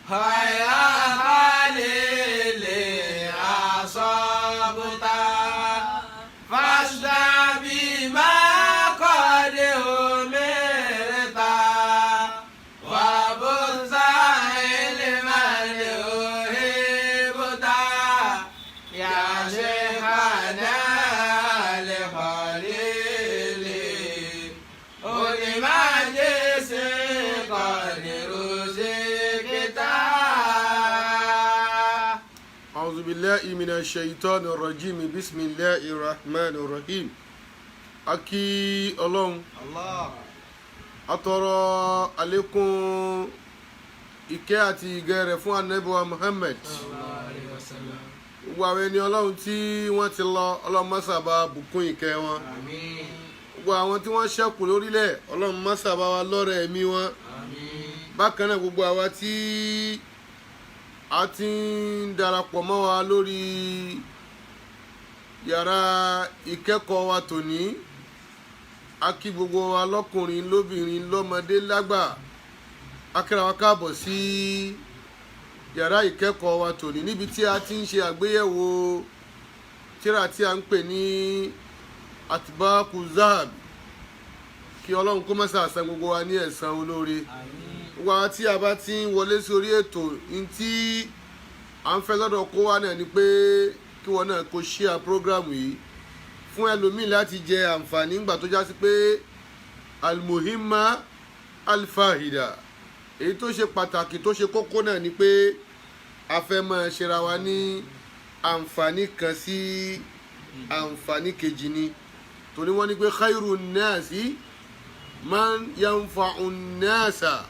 هيا خليل أصبت فاشدع بما قد أمرت وبث علما يهبت يا شيخنا لخليل ولمجلس قد رزقت. أعوذ بالله من الشيطان الرجيم بسم الله الرحمن الرحيم. Aki Ọlọ́run Allah. atọrọ àlékún ìkẹ́ àti ìgẹ́ rẹ̀ fún Ànábì wa Muhammad. Gbogbo àwọn ẹni Ọlọ́run tí wọ́n ti lọ Ọlọ́run má ṣà bá bùkún ìkẹ́ wọn. Àmín. Gbogbo àwọn tí wọ́n ṣẹ́kù lórílẹ̀ Ọlọ́run má ṣà bá wa lọ́rẹ̀ ẹ̀mí wọn. Àmín. Bákan náà gbogbo àwa tí a ti ń darapọ̀ mọ́ wa lórí yàrá ìkẹ́kọ̀ọ́ wa tòní, a kí gbogbo wa lọ́kùnrin lóbìnrin lọ́mọdé lágbà, a kíra wa káàbọ̀ sí yàrá ìkẹ́kọ̀ọ́ wa tòní níbi tí a ti ń ṣe àgbéyẹ̀wò tírà tí a ń pè ní Atbaqu Zahab. Kí Ọlọ́run kó má ṣe san gbogbo wa ní ẹ̀san olóore. Gbogbo àwọn tí a bá ti ń wọlé sórí ètò ní tí à ń fẹ́ lọ́dọ̀ kó wa náà ni pé kí wọn náà kó share program yìí fún ẹlòmíì láti jẹ àǹfààní ńgbà tó já sí pé almuhimma alfahida, èyí tó ṣe pàtàkì tó ṣe kókó náà ni pé a fẹ́ máa ṣera wa ní àǹfààní kan sí àǹfààní kejì ni, torí wọ́n ní pé khairu nnasi man yanfa'u nnasa,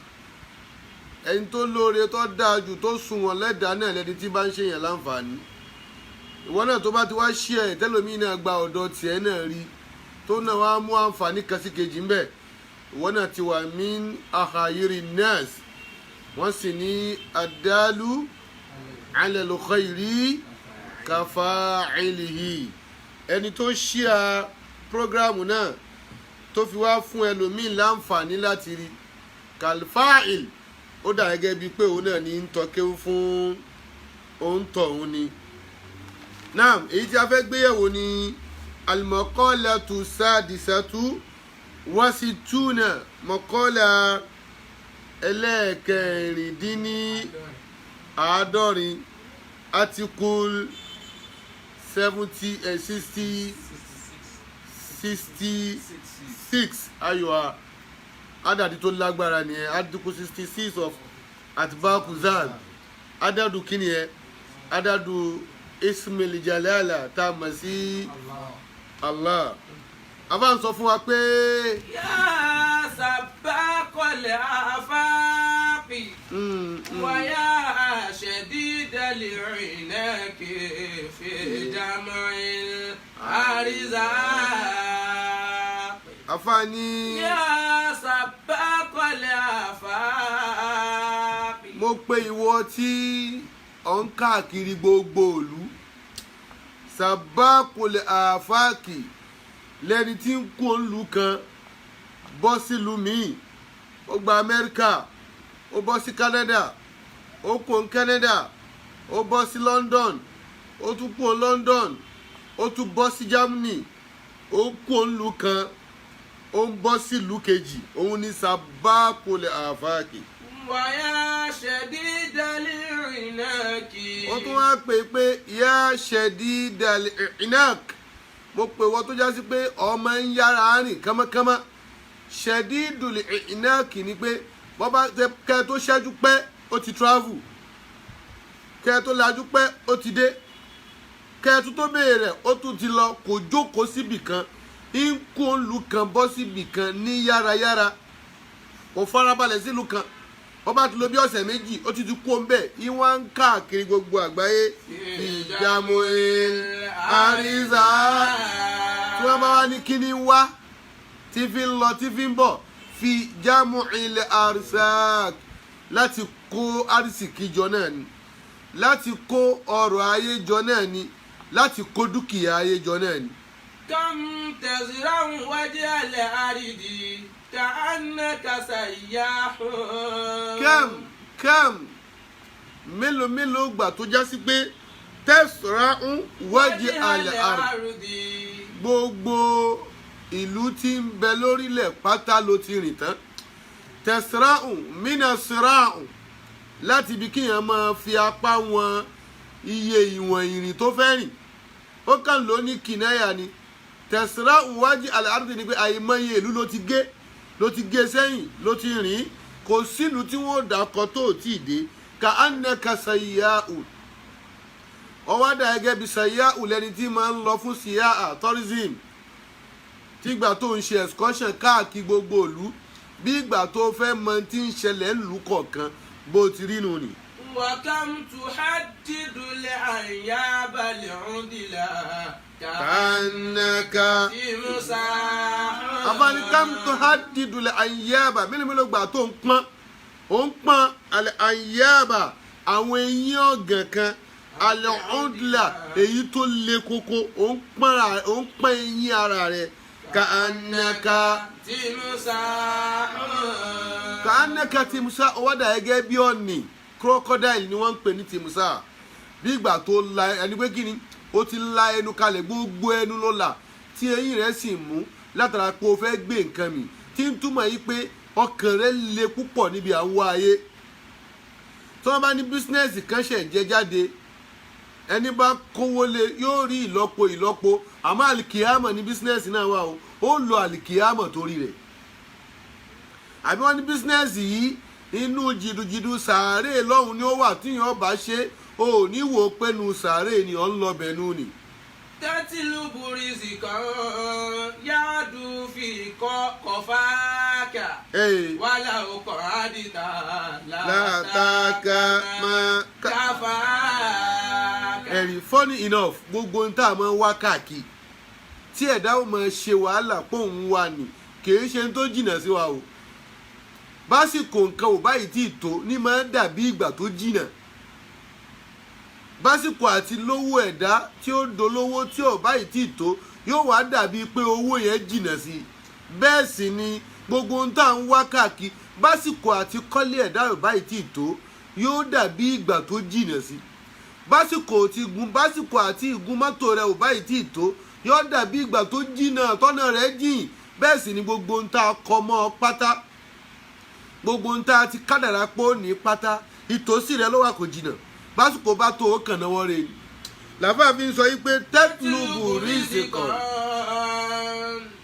ẹni tó lóore tó dáa jù tó sunwọ̀n lẹ́dàá náà lẹ́ni tí bá ń ṣèyàn láǹfààní. Ìwọ náà tó bá ti wá ṣí ẹ̀ tẹ́lòmíì náà gba ọ̀dọ̀ tiẹ̀ náà rí tó náà wá mú àǹfààní kan sí kejì ń bẹ̀, ìwọ náà ti wà min akhayiri nas. Wọ́n sì ní adalu ala al-khayri kafa'ilihi, ẹni tó ṣí à prógrámù náà tó fi wá fún ẹlòmíì láǹfààní láti rí kalfa'il, ó dà gẹ́gẹ́ bíi pé òun náà ní ń tọ́kéwú fún òun tọ̀hún ni. Naam, èyí tí a fẹ́ gbéyẹ̀wò ni al-maqalatu sadisatu wa sittuna, maqala ẹlẹ́ẹ̀kẹrìndínláàádọ́rin, article 66 ayọ̀wà adàdí tó lágbára nìyẹn, article 66 of Atbaqu Zahab. Adàdù kí ni ẹ? Adàdù ismil jalala tá a mọ̀ sí Allah. Àbá ń sọ fún wa pé Ya sabaqal afaqi wa ya shadidal inaki fi jam'il arzaq. àfààní Ya sabaqal afaqi. mo pe ìwọ tí ò ń káàkiri gbogbo ìlú, sabaqul afaqi, lẹ́ni tí ń kó ìlú kan bọ́ sílùú míì. Ó gba Amẹ́ríkà, ó bọ́ sí Canada, ó kó ní Canada, ó bọ́ sí London, ó tún kó London, ó tún bọ́ sí Germany, ó kó ìlú kan, ó ń bọ́ sílùú kejì. Òun ni sabaqul afaqi. Wa ya shadidal inaki. Ó tún wá pè pé ya shadidal inak, mo pè wọ́n tó já sí pé ọmọ ń yára rìn kánmọ́kánmọ́. Shadidul inak ni pé wọ́n bá kẹ́ tó ṣẹ́jú pẹ́ ó ti travel, kẹ́ tó lajú pẹ́ ó ti dé, kẹ́ tó béèrè ó tún ti lọ, kò jókòó síbì kan, ń kó lu kan bọ́ síbì kan ní yárayára, kò farabalẹ̀ sílùú kan. Wọ́n bá ti lò bí ọ̀sẹ̀ méjì ó ti kú ńbẹ̀, ìwọ̀n ń káàkiri gbogbo àgbáyé ìjàmù àríṣà. Tí wọ́n bá wá ní kíní wá tí fi ń lọ tí fi ń bọ̀, fi jámù ilẹ̀ àríṣà, láti kó àrísìkí jọ náà ni, láti kó ọrọ̀ ayé jọ náà ni, láti kó dúkìá ayé jọ náà ni. كم تزرع وجه الأرض كأنك سياح. كم mélòó mélòó gbà tó já sí pé tẹ́síràù wájú àlẹ́ àrùn gbogbo ìlú tí ń bẹ lórílẹ̀ pátá ló ti rìn tán tẹ́síràù mínà síràù láti ibi kíyàn máa fi apá wọn iye ìwọ̀n ìrìn tó fẹ́ rìn ó kàn ló ní kìnnáyà ni tẹ́síràù wájú àlẹ́ àrùn ni pé àìmọye ìlú ló ti gé sẹ́yìn ló ti rìn kò sílùú tí wọ́n dàkọ́ tó tí ì dé ka annaka sayya'u ọwọ́ dà gẹ́gẹ́ bí sayya'u lẹni tí máa ń lọ fún siya'a tourism tí ìgbà tó ń ṣe excursion káàkiri gbogbo ìlú bí ìgbà tó fẹ́ mọ tí ń ṣẹlẹ̀ ńlú kọ̀ọ̀kan bó ti rí nù ni. وكم تحدد الأيام لعندلا كأنك تمساح abani kam tuhaddidu al-ayyaba mélòó gbà tó ń pọ́n al-ayyaba àwọn eyín ọ̀gàn kan al-udla èyí tó le koko ó ń pọ́n eyín ara rẹ̀ ka'annaka timusa ó wá dà gẹ́gẹ́ bí ọ̀nì crocodile ni wọ́n ń pè ní timusa bí ìgbà tó la ẹni pé kí ni ó ti la ẹnu kalẹ̀ gbogbo ẹnu ló là tí eyín rẹ̀ sì mú látara pé o fẹ́ gbé nǹkan mi tí ń túmọ̀ yí pé ọkàn rẹ̀ le púpọ̀ níbi àwọn ayé tí wọ́n bá ní bísínẹ́sì kan ṣẹ̀ jẹ jáde ẹni bá kówó lé yóò rí ìlọ́po àmọ́ àlìkìyàmọ̀ ní bísínẹ́sì náà wà ó lo àlìkìyàmọ̀ torí rẹ̀ àbí wọ́n ní bísínẹ́sì yìí inú jìdùjìdù sàárè lọ́hùn ni ó wà tíyàn bá ṣe ò ní wò ó pẹ́nu sàárè ni ọ̀ ń lọ bẹ̀nu ni. تتلب رزقا يعدو في قفاك ولو قعدت لا تاكما كفاك. ẹ̀rí funny enough gbogbo ń tà máa ń wá káàkiri tí ẹ̀dá ò máa ṣe wàhálà pé òun wà ní kìí ṣe tó jìnnà sí wa o básìkò nǹkan ò báyìí tí ì tó ní máa dàbí ìgbà tó jìnnà básìkò àti lówó ẹ̀dá tí ó dolówó tí ò báyìí tí ì tó yóò wá dàbí pé owó yẹn jìnnà sí i bẹ́ẹ̀ sì ni gbogbo ohun tá à ń wá káàkiri básìkò àti kọ́lé ẹ̀dá ò báyìí tí ì tó yóò dàbí ìgbà tó jìnnà sí i básìkò àti ìgun mọ́tò rẹ̀ ò báyìí tí ì tó yóò dàbí ìgbà tó jìnnà tọ́nà rẹ̀ jìn bẹ́ẹ̀ sì ni gbogbo ohun tá a kọ mọ́ ọ pátá gbogbo ohun tá a ti kádàrá pé ó ní pátá ìtòsí rẹ̀ ló wà kò jìnnà básìkò bá tó o kàn náwó rẹ̀ ni làbá fi ń sọ yí pé tẹ́tùlùbù rísìkọ̀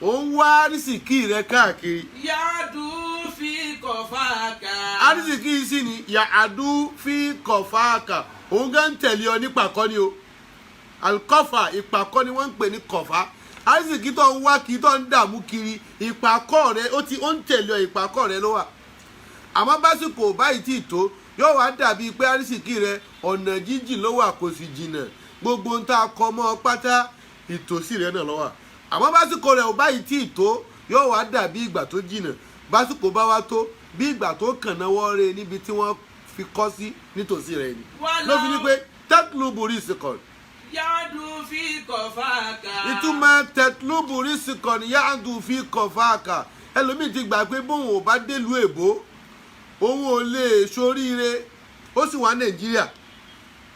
ó ń wá rísìkì rẹ̀ káàkiri. yàdú fi kọfáàkà. arísìkì sì ni yàdú fi kọfáàkà òun gán ń tẹ̀lé ọ ní pàkọ́ ni o alikọ́fà ìpàkọ́ ni wọ́n ń pè ní kọ̀fà arísìkì tó ń wá kiri tó ń dààmú kiri ìpàkọ́ rẹ̀ ó ń tẹ̀lé ọ ìpàkọ́ rẹ̀ ló wà àmọ́ básìkò báyìí tí ì tó yóò wá dàbí pé arísìkí rẹ ọ̀nà jíjìn ló wà kò sì jìnnà gbogbo ń tá a kọ mọ́ ọ pátá ìtòsí rẹ náà ló wà àmọ́ básìkò rẹ ò báyìí tí ì tó yóò wá dàbí ìgbà tó jìnnà básìkò bá wá tó bí ìgbà tó kàn náwó rẹ níbi tí wọ́n fi kọ́ sí nítòsí rẹ ni ló fi ní pé tẹ́tùlùbù rísìkọ̀. yàdù fi kọfáàkà. ìtumọ̀ tẹ́tùlùbù rísìkọ̀ ni yàdù fi kọfáàkà ẹlòmíì ti gbà pé bóun ò bá délùú èbó òun ò lè ṣoríire ó sì wá nàìjíríà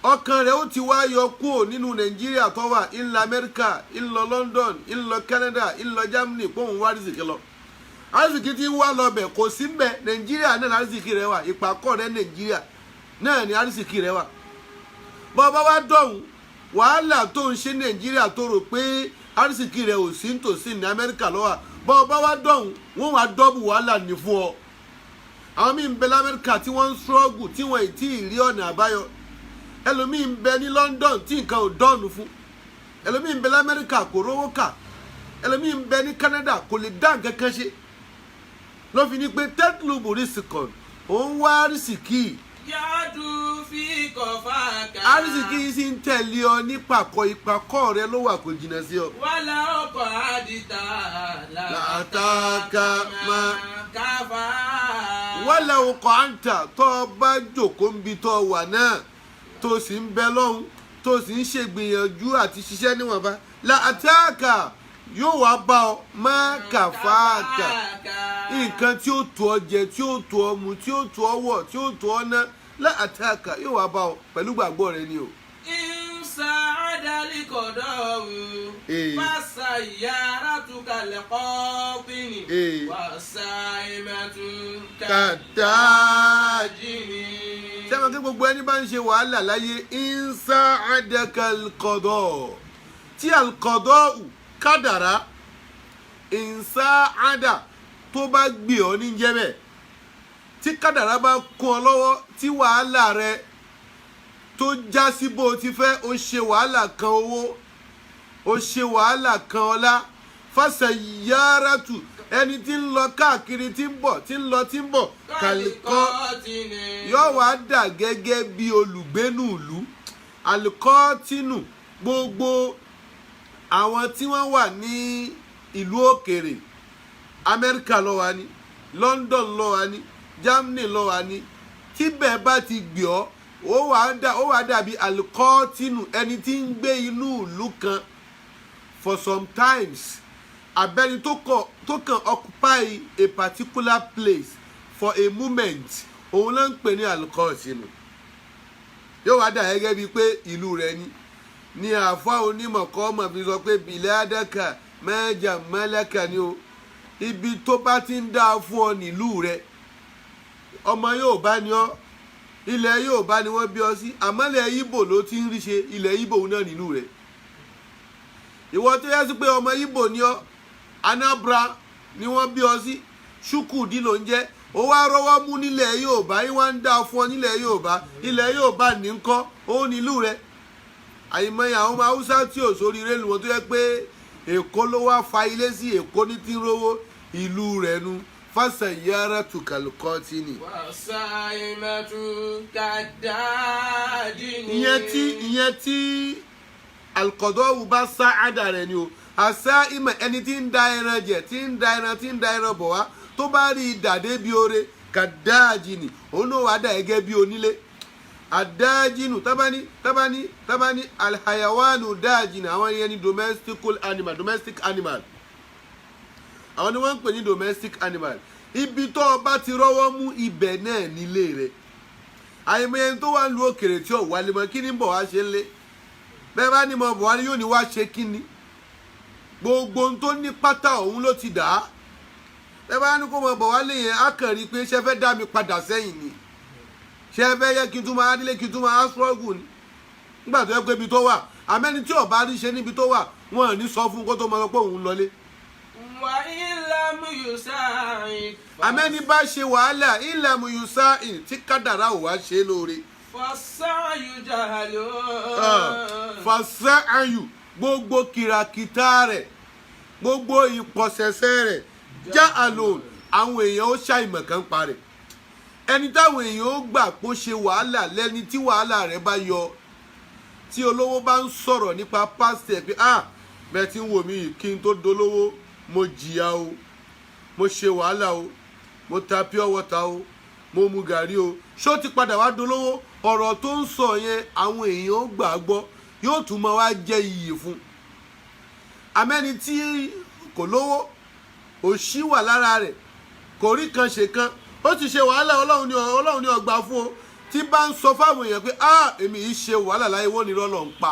ọkàn rẹ̀ ó ti wá yọ kúrò nínú nàìjíríà tó wà ńlọ amẹ́ríkà ńlọ london ńlọ canada ńlọ germany pòun wá rìsìkì lọ rìsìkì tí ń wá lọ bẹ̀ kò sí mbẹ̀ nàìjíríà náà rìsìkì rẹ̀ wà ìpàkọ́ rẹ̀ nàìjíríà náà ni rìsìkì rẹ̀ wà bọ́ọ̀ wá dọ̀hún wàhálà tó ń ṣe nàìjíríà tó rò pé rìsìkì rẹ̀ ò sí nítòsí ní amẹ́ríkà ló wà bọ́ọ̀ wá dọ̀hún wọ́n wá dọ́bù wàhálà ní fún ọ àwọn míì ń bẹ lamẹ́ríkà tí wọ́n ń ṣọ́ọ̀gù tí wọ́n ì tí ì rí ọ̀nà àbáyọ ẹlòmíì ń bẹ ní London tí nǹkan ò dọ́ọ̀nù fún ẹlòmíì ń bẹ lamẹ́ríkà kò rówó kà ẹlòmíì ń bẹ ní Canada kò lè dá nǹkan kan ṣe ló fi ní pé tẹ́tùlùbù rísìkọ̀n òun wá rísìkì. yàdù fi kọfáàkà. àrísìkì sì ń tẹ̀lé ọ ní ìpàkọ́ rẹ ló wà kò jìnnà sí ọ. wàlá ọkọ̀ àdìtà làtàkà máa káfà. wọ́lẹ̀ ọkọ̀ àǹtà tó bá jòkó ń bi tó wà náà tó sì ń bẹ lọ́hùn tó sì ń ṣègbìyànjú àti ṣiṣẹ́ níwọ̀nba làtàkà yóò wá bá ọ má kàfáàkà nǹkan tí ó tó ọ jẹ tí ó tó ọ mu tí ó tó ọ wọ̀ tí ó tó ọ ná láàtàkà yóò wá bá ọ pẹ̀lú gbàgbọ́ rẹ ni o. إنسان القضاء فالسيارة كالقاطن والسائمة كالداجن. sẹ́wọ̀n kí gbogbo ẹni bá ń ṣe wàhálà láyé ìnsá àdàkàlkọ̀dọ̀ tí alkọ̀dọ̀ kádàrá ìnsá àdà tó bá gbé ọ ní jẹ́bẹ̀ tí kádàrá bá kún ọ lọ́wọ́ tí wàhálà rẹ tó já sí bó o ti fẹ́ o ṣe wàhálà kan owó o ṣe wàhálà kan ọlá fásayáràtù ẹni tí ń lọ káàkiri tí ń bọ̀ tí ń lọ tí ń bọ̀ kàlíkọ́ yóò wá dà gẹ́gẹ́ bí olùgbénú ìlú àlùkọ́tínù gbogbo àwọn tí wọ́n wà ní ìlú òkèrè Amẹ́ríkà ló wà ní London ló wà ní Germany ló wà ní tíbẹ̀ bá ti gbé ọ ó wà dàbí àlùkọ́tínù ẹni tí ń gbé inú ìlú kan for some times abẹ́ni tó kàn occupy a particular place for a moment òun náà ń pè ní àlùkọ́tínù yóò wá dà gẹ́gẹ́ bíi pé ìlú rẹ ní àfa onímọ̀ kọ́ ọmọ fi sọ pé bìlẹ̀ àdàkà mẹ́jà mẹ́lẹ́kà ni o ibi tó bá ti ń dáa fún ọ nílùú rẹ ọmọ yóò bá ní ọ ilẹ̀ Yorùbá ni wọ́n bí ọ sí àmọ́lẹ̀ Ìgbò ló ti ń rí ṣe ilẹ̀ Ìgbò náà nínú rẹ̀ ìwọ tó yẹ sí pé ọmọ Ìgbò ni ọ Anambra ni wọ́n bí ọ sí Ṣúkùdí ló ń jẹ́ ó wá rọ́wọ́ mú nílẹ̀ Yorùbá yín wá ń dá fún ọ nílẹ̀ Yorùbá ilẹ̀ Yorùbá ní ń kọ́ ó nílùú rẹ̀ àyìnmọ́yà àwọn ọmọ Haúsá tí ò sórí rélù wọn tó yẹ pé Èkó ló wá fa ilé sí Èkó ní tí ń rówó ìlú rẹ̀ nu fasayaratu kalqatini. Wasaimatu kadajini. ìyẹn tí alqadawu bá sá àdà rẹ̀ ni o àṣà ìmọ̀ ẹni tí ń da ẹran jẹ tí ń da ẹran bọ̀ wá tó bá rí ìdàdé bí oore kadajini òun náà wàá dà gẹ́gẹ́ bí onílé àdájínù tábání alhayawanu dájínù àwọn yẹn ní domestic animal àwọn ni wọ́n ń pè ní domestic animal ibi tó o bá ti rọ́wọ́ mú ibẹ̀ náà nílé rẹ̀ àìmọye tó wà ń lu òkèrè tí ò wálé mọ́ kí ni bọ̀ wá ṣe ń lé bẹ́ẹ̀ bá ní mo bọ̀ wá ní yóò ní wá ṣe kí ni gbogbo ohun tó ní pátá òun ló ti dà á bẹ́ẹ̀ bá ní kó mo bọ̀ wá lé yẹn á kàn rí i pé ṣe fẹ́ dá mi padà sẹ́yìn ni ṣe fẹ́ yẹ kí n tún máa délé kí n tún máa struggle ni nígbà tó yẹ pé ibi tó wà àmẹ́ni tí ò bá rí ṣe níbi tó wà wọn ò ní sọ fún kó tó máa lọ pé òun lọlé. àmẹ́ni bá ṣe wàhálà ìlàmù yusain tí kádàrá ò wá ṣe lóore. fàṣàyù gbogbo kìràkìtà rẹ̀ gbogbo ìpọ̀sẹ̀sẹ̀ rẹ̀ já àlò àwọn èèyàn ó ṣàìmọ̀ kan parẹ̀ ẹni táwọn èèyàn ó gbà pé ó ṣe wàhálà lẹ́ni tí wàhálà rẹ̀ bá yọ tí olówó bá ń sọ̀rọ̀ nípa pásítẹ̀ pé bẹ́ẹ̀ tí ń wò mí kí n tó dolówó mo jìyà o mo ṣe wàhálà o mo ta pure water o mo mu gàrí o ṣó ti padà wá dolówó ọ̀rọ̀ tó ń sọ yẹn àwọn èèyàn ó gbà gbọ́ yóò tún máa wá jẹ́ iyì fún amẹ́ni tí kò lówó òṣì wà lára rẹ̀ kò rí kan ṣe kan ó ti ṣe wàhálà ọlọ́run ní ọgbà fún o tí bá ń sọ fáwọn èèyàn pé èmi yìí ṣe wàhálà láyé wọ́n ní rọ́lọ́ ń pa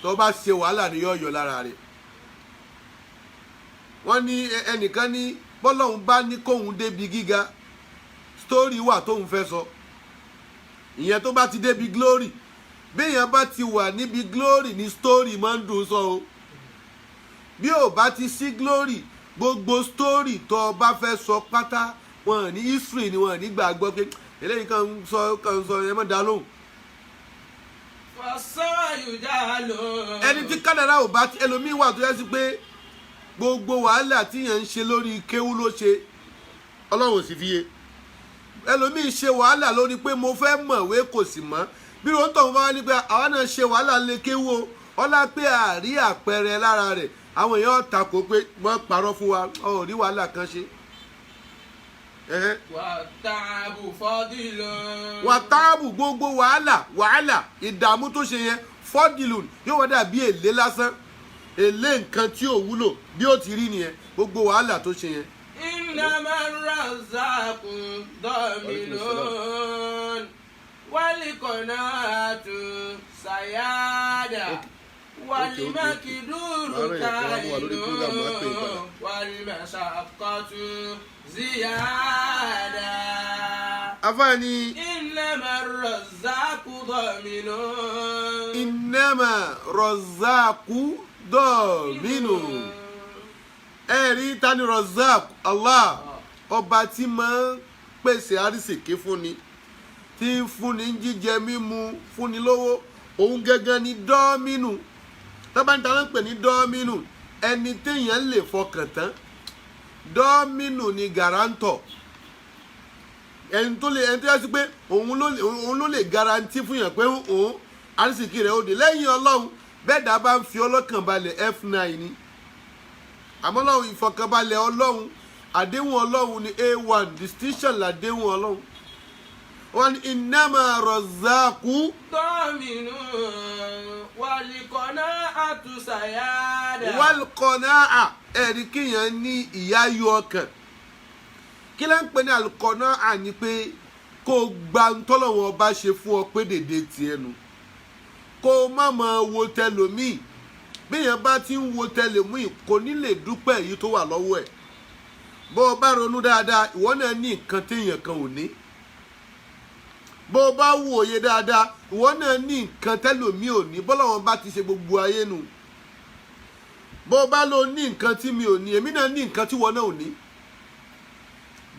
tó bá ṣe wàhálà ní yọ̀ọ̀yọ̀ lára rẹ̀ wọ́n ní ẹnìkan ní bọ́lọ́hún bá ní kóhun débi gíga sítórì wà tóhun fẹ́ sọ ìyẹn tó bá ti débi glory béèyàn bá ti wà níbi glory ní sítórì máa ń dùn sọ o bí ò bá ti sí glory gbogbo sítórì tó o bá fẹ́ sọ pátá wọn ní history ni wọn ní gbàgbọ́ pé eléyìí kan ń sọ ẹ mọ́ dá lóhùn. ẹni tí kádàrá ò bá ti ẹlòmíín wà tó yẹ sí pé gbogbo wàhálà tí yẹn ń ṣe lórí kéwú ló ṣe ọlọ́run ò sì fi yé ẹlòmíín ṣe wàhálà lórí pé mo fẹ́ mọ̀wé kò sì mọ́ bí wọ́n tọ̀ wọ́n wá ní pé àwa náà ṣe wàhálà lé kéwú o ọlá pé àrí àpẹẹrẹ lára rẹ̀ àwọn èèyàn takò pé wọ́n parọ́ fún wa ò rí wàhálà kan ṣe. wàtáàbù fọ́dìlù. wàtáàbù gbogbo wàhálà ìdààmú tó ṣe yẹn fọ́dìlù yóò wọ́n dàbí èlé lásán èlé nǹkan tí ò wúlò bí ó ti rí nìyẹn gbogbo wàhálà tó ṣe yẹn. innama razzaqu dominun والقناعة سيادة والمكدور كائن والمشقة زيادة afáàní إنما الرزاق ضامن innama rọ̀záàkú dọ̀mínú. ẹ̀rí tani rọ̀záàkú Allah ọba tí máa ń pèsè àrísìkí fúnni tí ń fúnni jíjẹ mímu fúnni lówó òun gẹ́gẹ́ ni dọ́mínú. tọ́bátà ló ń pè ní dọ́mínú ẹni téèyàn lè fọkàn tán. dọ́mínú ni gàrántọ̀ ẹni tó yẹ sí pé òun ló lè garanti fún yàn pé òun àrísìkí rẹ̀ ó dé lẹ́yìn ọlọ́run bẹ́ẹ̀ dá bá ń fi ọlọ́kàn balẹ̀ F9 ni àmọ́ ọlọ́run ìfọkànbalẹ̀ ọlọ́run àdéhùn ọlọ́run ni A1 distinction làdéhùn ọlọ́run wọn ni innama rọ̀záàkú ضامن والقناعة سيادة wal-qana'a ẹ̀rí kíyàn ní ìyáyọ ọkàn kí ló ń pè ní al-qana'a ni pé kó o gba ntọ́lọ́wọ́n ọba ṣe fún ọ pé dèdè tiẹ̀ nu kó o má máa wo tẹlòmíì bíyàn bá ti ń wo tẹlòmíì kò ní lè dúpẹ́ èyí tó wà lọ́wọ́ ẹ̀ bó o bá ronú dáadáa ìwọ náà ní nǹkan téèyàn kan ò ní bó o bá wò òye dáadáa ìwọ náà ní nǹkan tẹlòmíì ò ní bọ́lọ́wọ́n bá ti ṣe gbogbo ayé nu bó o bá lọ ní nǹkan tí mi ò ní èmi náà ní nǹkan tí wọn náà ò ní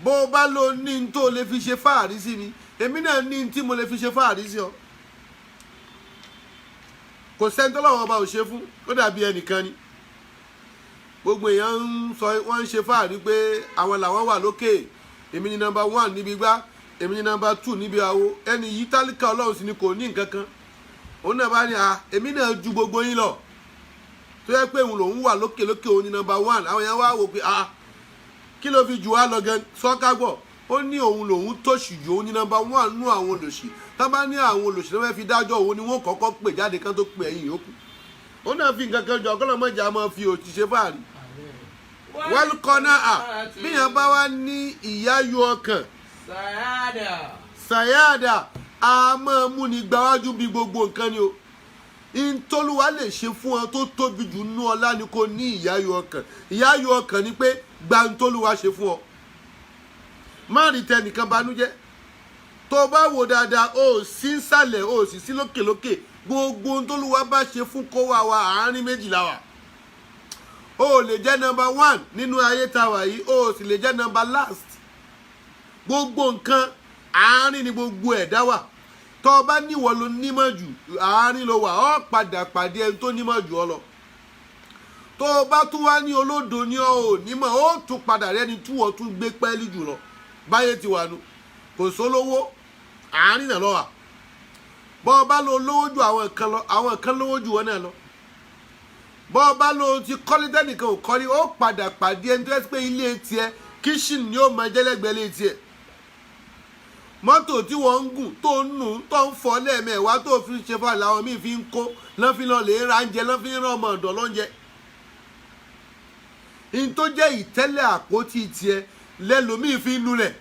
bó o bá lọ ní n tó lè fi ṣe fáàrí sí mi èmi náà ní n tí mo lè fi ṣe fáàrí sí ọ kò sẹ́ni tó lọ́wọ́ ọba ò ṣe fún ó dàbí ẹnìkan ni gbogbo èèyàn ń sọ wọ́n ń ṣe fáàrí pé àwọn làwọn wà lókè èmi ni nọ́mbà 1 níbi gbá èmi ni nọ́mbà 2 níbi àwo ẹni yìí tálíkà ọlọ́run sì ni kò ní nǹkan kan òun náà bá ní èmi náà ju gbogbo yín lọ tó yẹ pé òun lòun wà lókè òun ni nọ́mbà 1 àwọn èèyàn wá wò pé kí ló fi jù wá lọ gan sọ́ká gbọ́ ó ní òun lòun tòṣì jù òun ní nọ́mbà 1 nú àwọn olòṣì tá bá ní àwọn olòṣì tó fẹ́ fi dájọ́ òun ni wọ́n kọ́kọ́ pè jáde kán tó pè ẹ̀yìn yòókù ó náà fi nǹkan kan jọ ọgọ́lọ́mọjà máa fi òṣìṣẹ́ fàárí wal-qana'a bíyàn bá wá ní ìyáyọ ọkàn sàyáàdà a máa mú ni gbáwájú bí gbogbo nǹkan ni o ìtọ́lúwa lè ṣe fún ọ tó tóbi jù nú ọlá ni kò ní ìyáyọ ọkàn ni pé gbàǹtọ́lúwa ṣe fún ọ má rí tẹnìkan banújẹ́ tó bá wò dáadáa ó sí nsàlẹ̀ ó sì sí lókèlókè gbogbo ntọ́lúwa bá ṣe fún kó wà wá àárín méjìlá wa ó lè jẹ́ nọ́mbà 1 nínú ayé tàwa yìí ó sì lè jẹ́ nọ́mbà last gbogbo nǹkan àárín ni gbogbo ẹ̀dá wà tó o bá níwọ̀ ló nímọ̀ jù àárín ló wà ó padà pàdé ẹni tó nímọ̀ jù ọ lọ tó o bá tún wá ní olódo ní ọ ò nímọ̀ ó tún padà rẹ́ni tí wọ́n tún gbé pẹ́ẹ́lí jù lọ báyé ti wà nù kò sólówó àárín náà lọ wà bọ́ ọ bá lo lówó ju àwọn kan lówó jù wọn náà lọ bọ́ ọ bá lo ti kọ́lé tẹ́nìkan ò kọ́lé ó padà pàdé ẹni tó yẹ pé ilé tiẹ̀ kíṣìn ni ó máa jẹ́lẹ́gbẹ̀ẹ́ lé tiẹ̀ mọ́tò tí wọ́n ń gùn tó ń nù tó ń fọ́ lẹ́ẹ̀mẹ́wàá tó fi ń ṣe fà làwọn míì fi ń kó lọ́n fi lọ́ọ́ lè ra oúnjẹ lọ́n fi ń rán ọmọ ọ̀dọ́ lóúnjẹ. in tó jẹ́ ìtẹ́lẹ̀ àpótí tiẹ̀ lẹ́lòmíì fi ń nulẹ̀.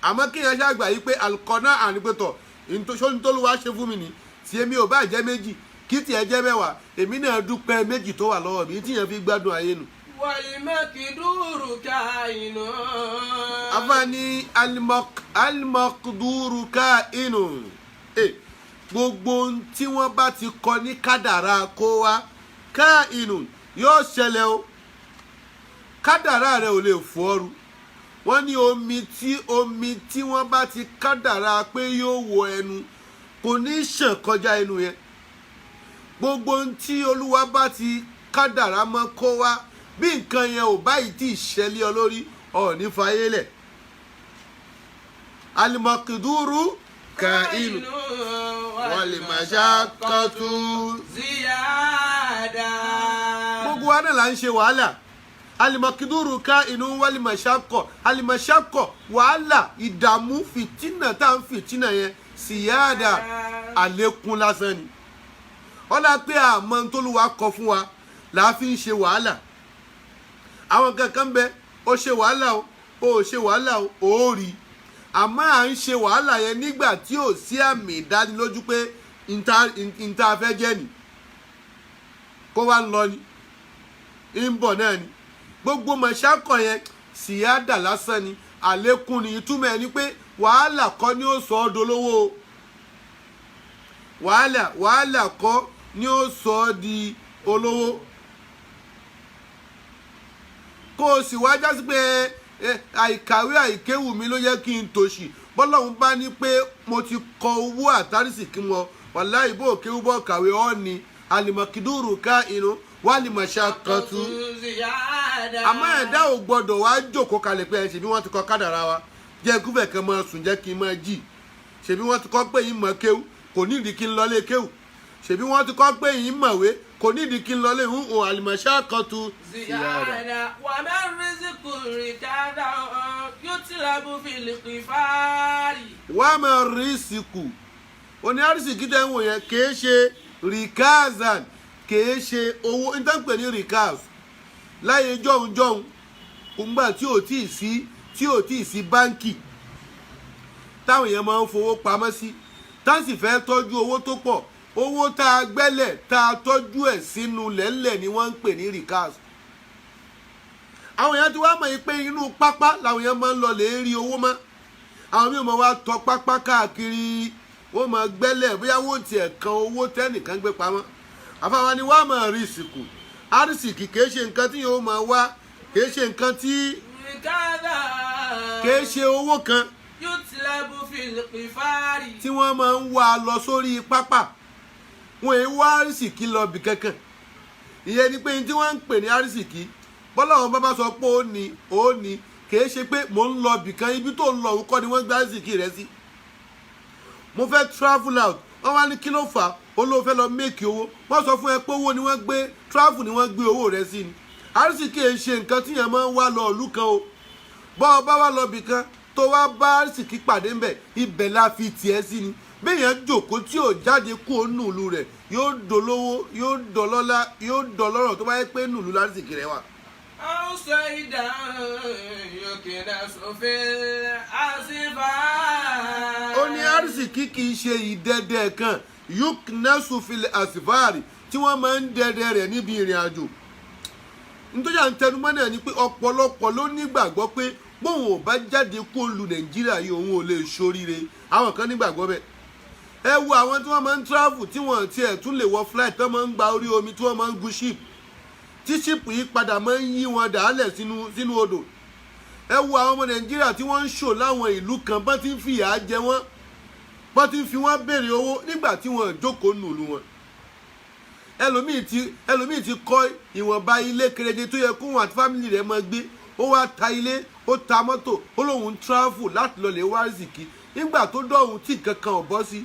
àmọ́ kí yẹn ṣàgbà yìí pé alukọ́nà ànípẹ́tọ̀ ìtòsóní tó lù wá ṣe fún mi ní tí èmi ò bá jẹ́ méjì kí tiẹ̀ jẹ́ mẹ́wàá èmi náà dúpẹ́ méjì tó wà lọ́wọ́ mi tí yẹn fi gbádùn ayé nu. والمقدور كائن afani alimakuduru kainu gbogbo tí wọ́n bá ti kọ ní kádàrá kó wá kainu yóò ṣẹlẹ̀ o kádàrá rẹ̀ ò lè fọ́ọ̀rù wọ́n ní omi tí wọ́n bá ti kádàrá pé yóò wọ ẹnu kò ní ṣàn kọjá ẹnu yẹn gbogbo tí olúwa bá ti kádàrá mọ́ kó wá bí nǹkan yẹn ò báyìí tí ìṣẹ̀lẹ̀ ọ lórí ọ̀ọ́ni fayélẹ̀ alimakiduru kainu walimashaqqatu ziyada. gbogbo wa náà là ń ṣe wàhálà alimakiduru kainu walimashaqqa wàhálà ìdààmú fìtínà tá à ń fìtínà yẹn síyáàdà àlékún lásán ni ọlá pé àmọ́ ntòlúwa kọ fún wa là á fi ń ṣe wàhálà àwọn kankan bẹ ó ṣe wàhálà o ó ṣe wàhálà o ó rí àmọ́ à ń ṣe wàhálà yẹn nígbà tí ò sí àmì ìdánilójú pé ìta fẹ́ jẹ́ ni kó wá ń lọ ni ń bọ̀ náà ni gbogbo mọ̀ṣákọ̀ yẹn síyáàdà lásán ni àlékún ni ìtumọ̀ ẹ̀ ni pé wàhálà kọ́ ni ó sọ ọ́ dolówó o wàhálà kọ́ ni ó sọ ọ́ di olówó kó o sì wá jásí pé àìkàwé àìkéwù mi ló yẹ kí n tòṣì bọ́lọ́hún bá ní pé mo ti kọ owó àtàrísì kí wọn wàláhì bó kéwú bọ́ kàwé ọ́ ni alimakiduru ká inú wà ní mọ̀ṣákọ̀tù àmọ́ ẹ̀dá ò gbọ́dọ̀ wá jókòó kalẹ̀ pé ṣèbí wọ́n ti kọ́ kádàrá wa jẹ́ gúfẹ̀ kan máa sùn jẹ́ kí n máa jì ṣèbí wọ́n ti kọ́ pé yín mọ̀ kéwú kò nídìí kí n lọlé kéwú ṣèbí wọ́n ti kọ́ pé yín mọ̀wé kò nídìí kí n lọlé hùn àlìmọ̀ṣákọ̀tù ziyada wa man rizqu rikada yutlabu fil qifari. wà á máa rí ìsìnkú oní àrísìkí tẹ́ ń wò yẹn kìí ṣe rikazan kìí ṣe owó ìtànpẹ̀ ní rikaz láyé jọ̀hún ńgbà tí ò tí ì sí báńkì táwọn èèyàn máa ń fowó pamọ́ sí tá sì fẹ́ tọ́jú owó tó pọ̀ owó tá a gbẹ́lẹ̀ tá a tọ́jú ẹ̀ sínú lẹ́lẹ̀ ni wọ́n ń pè ní rikaz àwọn èèyàn ti wá mọ̀ pé inú pápá làwọn èèyàn máa ń lọ lè rí owó mọ́ àwọn míì máa wá tọ pápá káàkiri wọ́n máa gbẹ́lẹ̀ bóyá wọ́n tiẹ̀ kan owó tẹ́nìkan gbé pamọ́ àfàwọn ni wọ́n á máa rí ìsìnkú àrísìkì kìí ṣe nǹkan tí yóò máa wá kìí ṣe nǹkan tí kìí ṣe owó kan yutlabu fil qifari tí wọ́n máa ń wá lọ sórí pápá wọn èyí wá àrísìkì lọ bì kankan ìyẹn ni pé tí wọ́n ń pè ní àrísìkì bọ́lá àwọn bàbá sọ pé ó ní kìí ṣe pé mò ń lọ bì kan ibi tó ń lọ òun kọ́ ni wọ́n gbé àrísìkì rẹ sí mo fẹ́ travel out wọ́n wá ní kí ló fà á olóò fẹ́ lọ méèkì owó wọ́n sọ fún ẹ pé owó ni wọ́n gbé travel ni wọ́n gbé owó rẹ sí ni àrísìkì ẹ̀ ń ṣe nǹkan tíyẹn máa ń wá lọ ìlú kan o bọ́ ọ bá wá lọ bì kan tó wá bá àrísìkì pàdé ńbẹ̀ ibẹ̀ la fi tiẹ̀ sí ni béèyàn jòkó tí ò jáde kú ó nùlù rẹ̀ yóò dolówó yóò dọlọ́lá yóò dọlọ́rọ̀ tó bá yẹ pé nùlù lárìsìkì rẹ̀ wà. أو صيدا يكنس في الأسفار. ó ní àrísìkí kì í ṣe ìdẹdẹ kan yuknasu fil asfari tí wọ́n máa ń dẹdẹ rẹ̀ níbi ìrìn àjò nítorí à ń tẹnumọ́ náà ni pé ọ̀pọ̀lọpọ̀ ló nígbàgbọ́ pé bóun ò bá jáde kó lu nàìjíríà yìí òun ò lè ṣoríire àwọn kan nígbàgbọ́ bẹ́ẹ̀ ẹ wo àwọn tí wọ́n máa ń travel tí wọ́n tiẹ̀ tún lè wọ flight tí wọ́n máa ń gba orí omi tí wọ́n máa ń gun ship tí ship yìí padà máa ń yí wọn dàálẹ̀ sínú odò ẹ wo àwọn ọmọ nàìjíríà tí wọ́n ń ṣò láwọn ìlú kan bọ́n ti ń fìyà jẹ wọ́n bọ́n ti ń fi wọ́n béèrè owó nígbà tí wọ́n jókòó nùlù wọn ẹlòmíì ti kọ́ ìwọ̀nba ilé kéréje tó yẹ kó wọn àti fámìlì rẹ̀ máa gbé ó wá ta ilé ó ta mọ́tò ó lóun ń travel láti lọ lè wá rìsìkì nígbà tó dọ̀hún tí kankan ò bọ́ sí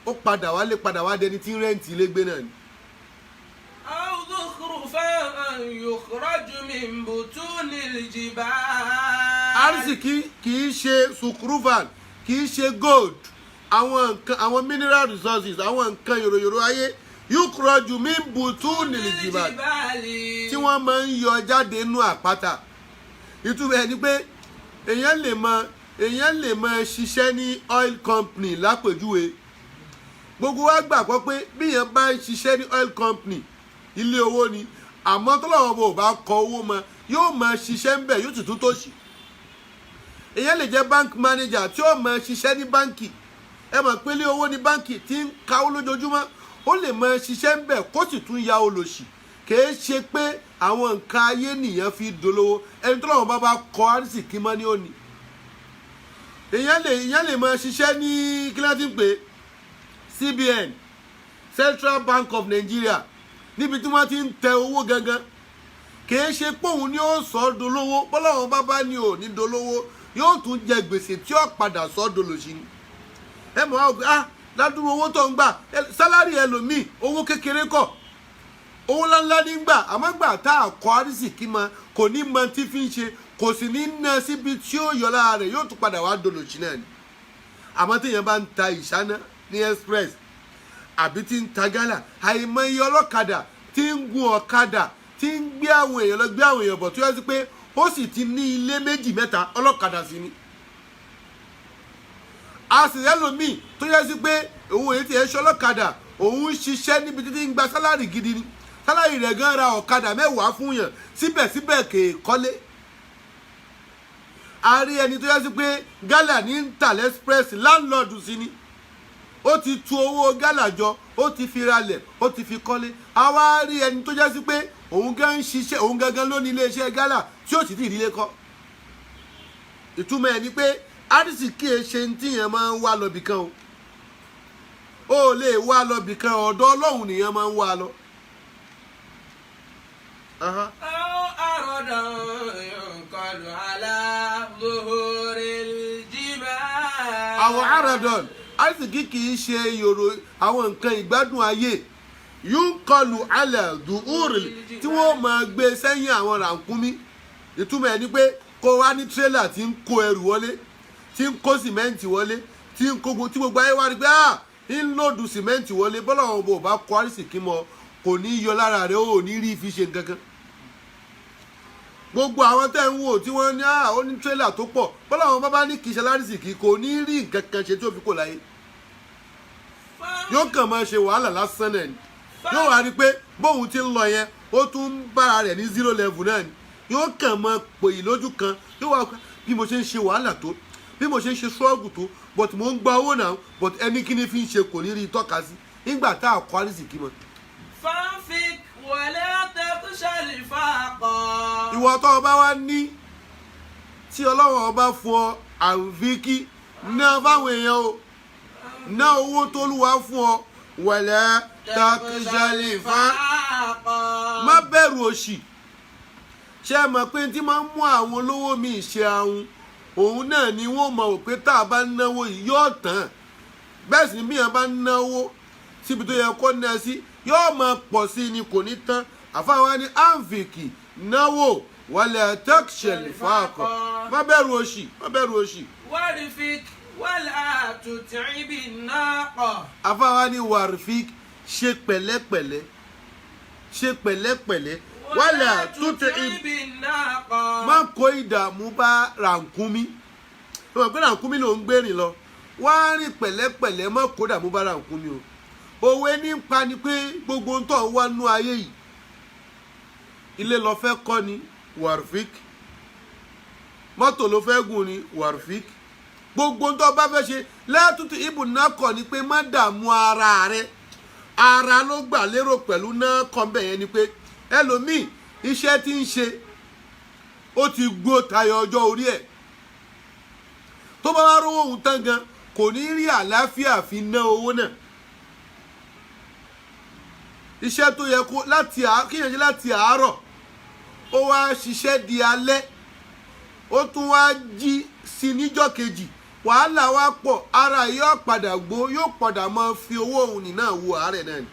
ó padà wá dẹni tí ń rẹ́ǹtì ilé gbé náà ni. أو زخرفا يخرج من بطون الجبال. àrísìkí kì í ṣe sukurufan kì í ṣe gold àwọn mineral resources àwọn nǹkan yòròyòrò ayé yukhraju min butunil jibal tí wọ́n máa ń yọ jáde nínú àpáta ìtumọ̀ ẹ̀ ni pé èèyàn lè máa ṣiṣẹ́ ní oil company lápèjúwe gbogbo wa gbàgbọ́ pé bí èèyàn bá ń ṣiṣẹ́ ní oil company ilé owó ni àmọ́ tọ́lọ́wọ́ bò bá kọ owó mọ́ yóò máa ṣiṣẹ́ ń bẹ̀ yóò sì tún tòṣì èèyàn lè jẹ́ bank manager tí ó máa ṣiṣẹ́ ní báǹkì ẹ mọ̀ pé ilé owó ní báǹkì tí ń kawó lójoojúmọ́ ó lè máa ṣiṣẹ́ ń bẹ̀ kó sì tún ya olòṣì kìí ṣe pé àwọn nǹkan ayé nìyẹn fi dolówó ẹni tọ́lọ́wọ́ bá kọ àrísìkí mọ́ ní òní èèyàn lè máa ṣiṣẹ́ ní kíláàsì ń pè CBN Central Bank of Nigeria níbi tí wọ́n ti ń tẹ owó gangan kìí ṣe póun ni ó sọ ọ́ dolówó bọ́láwọn bábá ni ò ní dolówó yóò tún jẹ gbèsè tí ó padà sọ ọ́ dolòṣì ni ẹ mọ̀ á gbé ládùúgbò owó tó ń gbà sálárì ẹlòmíì owó kékeré kọ̀ owó ńláńlá ní gbà àmọ́ gbà tá a kọ́ àrísìkí mọ kò ní mọ tí fi ń ṣe kò sì ní ná síbi tí ó yọ lára rẹ̀ yóò tún padà wá dolòṣì náà ni àmọ́ téèyàn bá ń ta ìṣáná ní express àbí tí ń ta gálà àìmọye ọlọ́kadà tí ń gun ọ̀kadà tí ń gbé àwọn èèyàn bọ̀ tó yẹ sí pé ó sì ti ní ilé méjì mẹ́ta ọlọ́kadà sí ni a sì lẹ́lòmíì tó yẹ sí pé òun èyí ti ẹ̀ ṣọlọ́kadà òun ń ṣiṣẹ́ níbi títí ń gba sálárì gidi ni sálárì rẹ̀ gan ra ọ̀kadà 10 fún yàn síbẹ̀síbẹ̀ kè kọ́lé. a rí ẹni tó yẹ sí pé gálà ní ń tà lẹ́sprẹ́sì láńlọ́ọ̀dù sí ni ó ti tu owó gálà jọ ó ti fi ralẹ̀ ó ti fi kọ́lé. a wá rí ẹni tó yẹ sí pé òun gan ń ṣiṣẹ́ òun gangan ló ní iléeṣẹ́ gálà tí ó sì ti ìdílé kọ́. ìtumọ̀ ẹ̀ ni pé àrísìkí ẹ ṣe ń tíyẹn máa ń wá lọ bìkan o ó lè wá lọ bìkan ọ̀dọ̀ Ọlọ́run nìyẹn máa ń wá lọ. àwọn aradon àrísìkí kì í ṣe yòrò àwọn nǹkan ìgbádùn ayé yóò kọlù alẹ́ dùúrì tí wọ́n máa gbé sẹ́yìn àwọn rànkúmí. ìtumọ̀ ẹ̀ ni pé kó wá ní tírélà tí ń kó ẹrù wọlé tí ń kó sìmẹ́ǹtì wọlé tí ń kó tí gbogbo ayé wá rí pé ń lòdù sìmẹ́ǹtì wọlé bọ́lá àwọn ọmọ ò bá kọ́ àrísìkí mọ́ kò ní yọ lára rẹ̀ ó ní rí fi ṣe kankan. gbogbo àwọn tẹ́ ń wò tí wọ́n ní ó ní tírélà tó pọ̀ bọ́lá àwọn bá ní kì í ṣe lárísìkí kò ní rí nǹkan kan ṣe tí ó fi kò láyé. yóò kàn máa ṣe wàhálà lásán náà ni yóò wá rí pé bóun ti ń lọ yẹn ó tún ń bára rẹ̀ ní 0 level náà ni yóò kàn máa pòyì lójú kan yóò wá bí mo ṣe ń ṣe wàhálà tó bí mo ṣe ń ṣe ṣọ́ọ̀gù tó but mo ń gba owó náà but ẹni kí ni fi ń ṣe kò ní rí tọ́ka sí nígbà tá a kọ́ àrísìkí mọ́. fanfic wala takhshal faqa. ìwọ tó o bá wá ní tí Ọlọ́run ọba fún ọ àǹfíkí ná fáwọn èèyàn o ná owó tó lùwà fún ọ wala takhshal faqa. má bẹ̀rù òṣì ṣé ẹ mọ̀ pé tí máa ń mú àwọn olówó mi ṣe ahun òun náà ni wọ́n mọ̀ pé tá a bá náwó yìí yóò tán bẹ́ẹ̀ sì ni bí yẹn bá náwó síbi tó yẹ kó ná sí yóò máa pọ̀ sí ni kò ní tán. àfáwọn ni àǹfìkì náwó wala takhshal faqa. má bẹ̀rù òṣì má bẹ̀rù òṣì. warfik wala tut'ibi naqa. àfáwọn ni warfik ṣe pẹ̀lẹ́pẹ̀lẹ́ ṣe pẹ̀lẹ́pẹ̀lẹ́ wala tut'ibi naqa. má kó ìdààmú bá rànkúmí ó mọ̀ pé rànkúmí ló ń gbèrìn lọ wá rìn pẹ̀lẹ́pẹ̀lẹ́ má kó ìdààmú bá rànkúmí o. òwe ní pa ni pé gbogbo ń tọ́ wá nú ayé yìí ilé lọ fẹ́ kọ́ ni warfik mọ́tò ló fẹ́ gùn ni warfik gbogbo ń tọ́ bá fẹ́ ṣe lẹ́tùtù ibùn náà kọ́ ni pé má dààmú ara rẹ ara ló gbà lérò pẹ̀lú náà kọ́ bẹ̀ yẹn ni pé ẹlòmíì iṣẹ́ tí ń ṣe ó ti gbó tayọ ọjọ́ orí ẹ̀ tó bá wá rówó òun tán gan kò ní rí àlàáfíà fi ná owó náà. iṣẹ́ tó yẹ kó kíyàn ṣe láti àárọ̀ ó wá ṣiṣẹ́ di alẹ́ ó tún wá jí sí níjọ́ kejì wàhálà wá pọ̀ ara yóò padà gbó yóò padà máa fi owó òun nì náà wo àárẹ̀ náà ni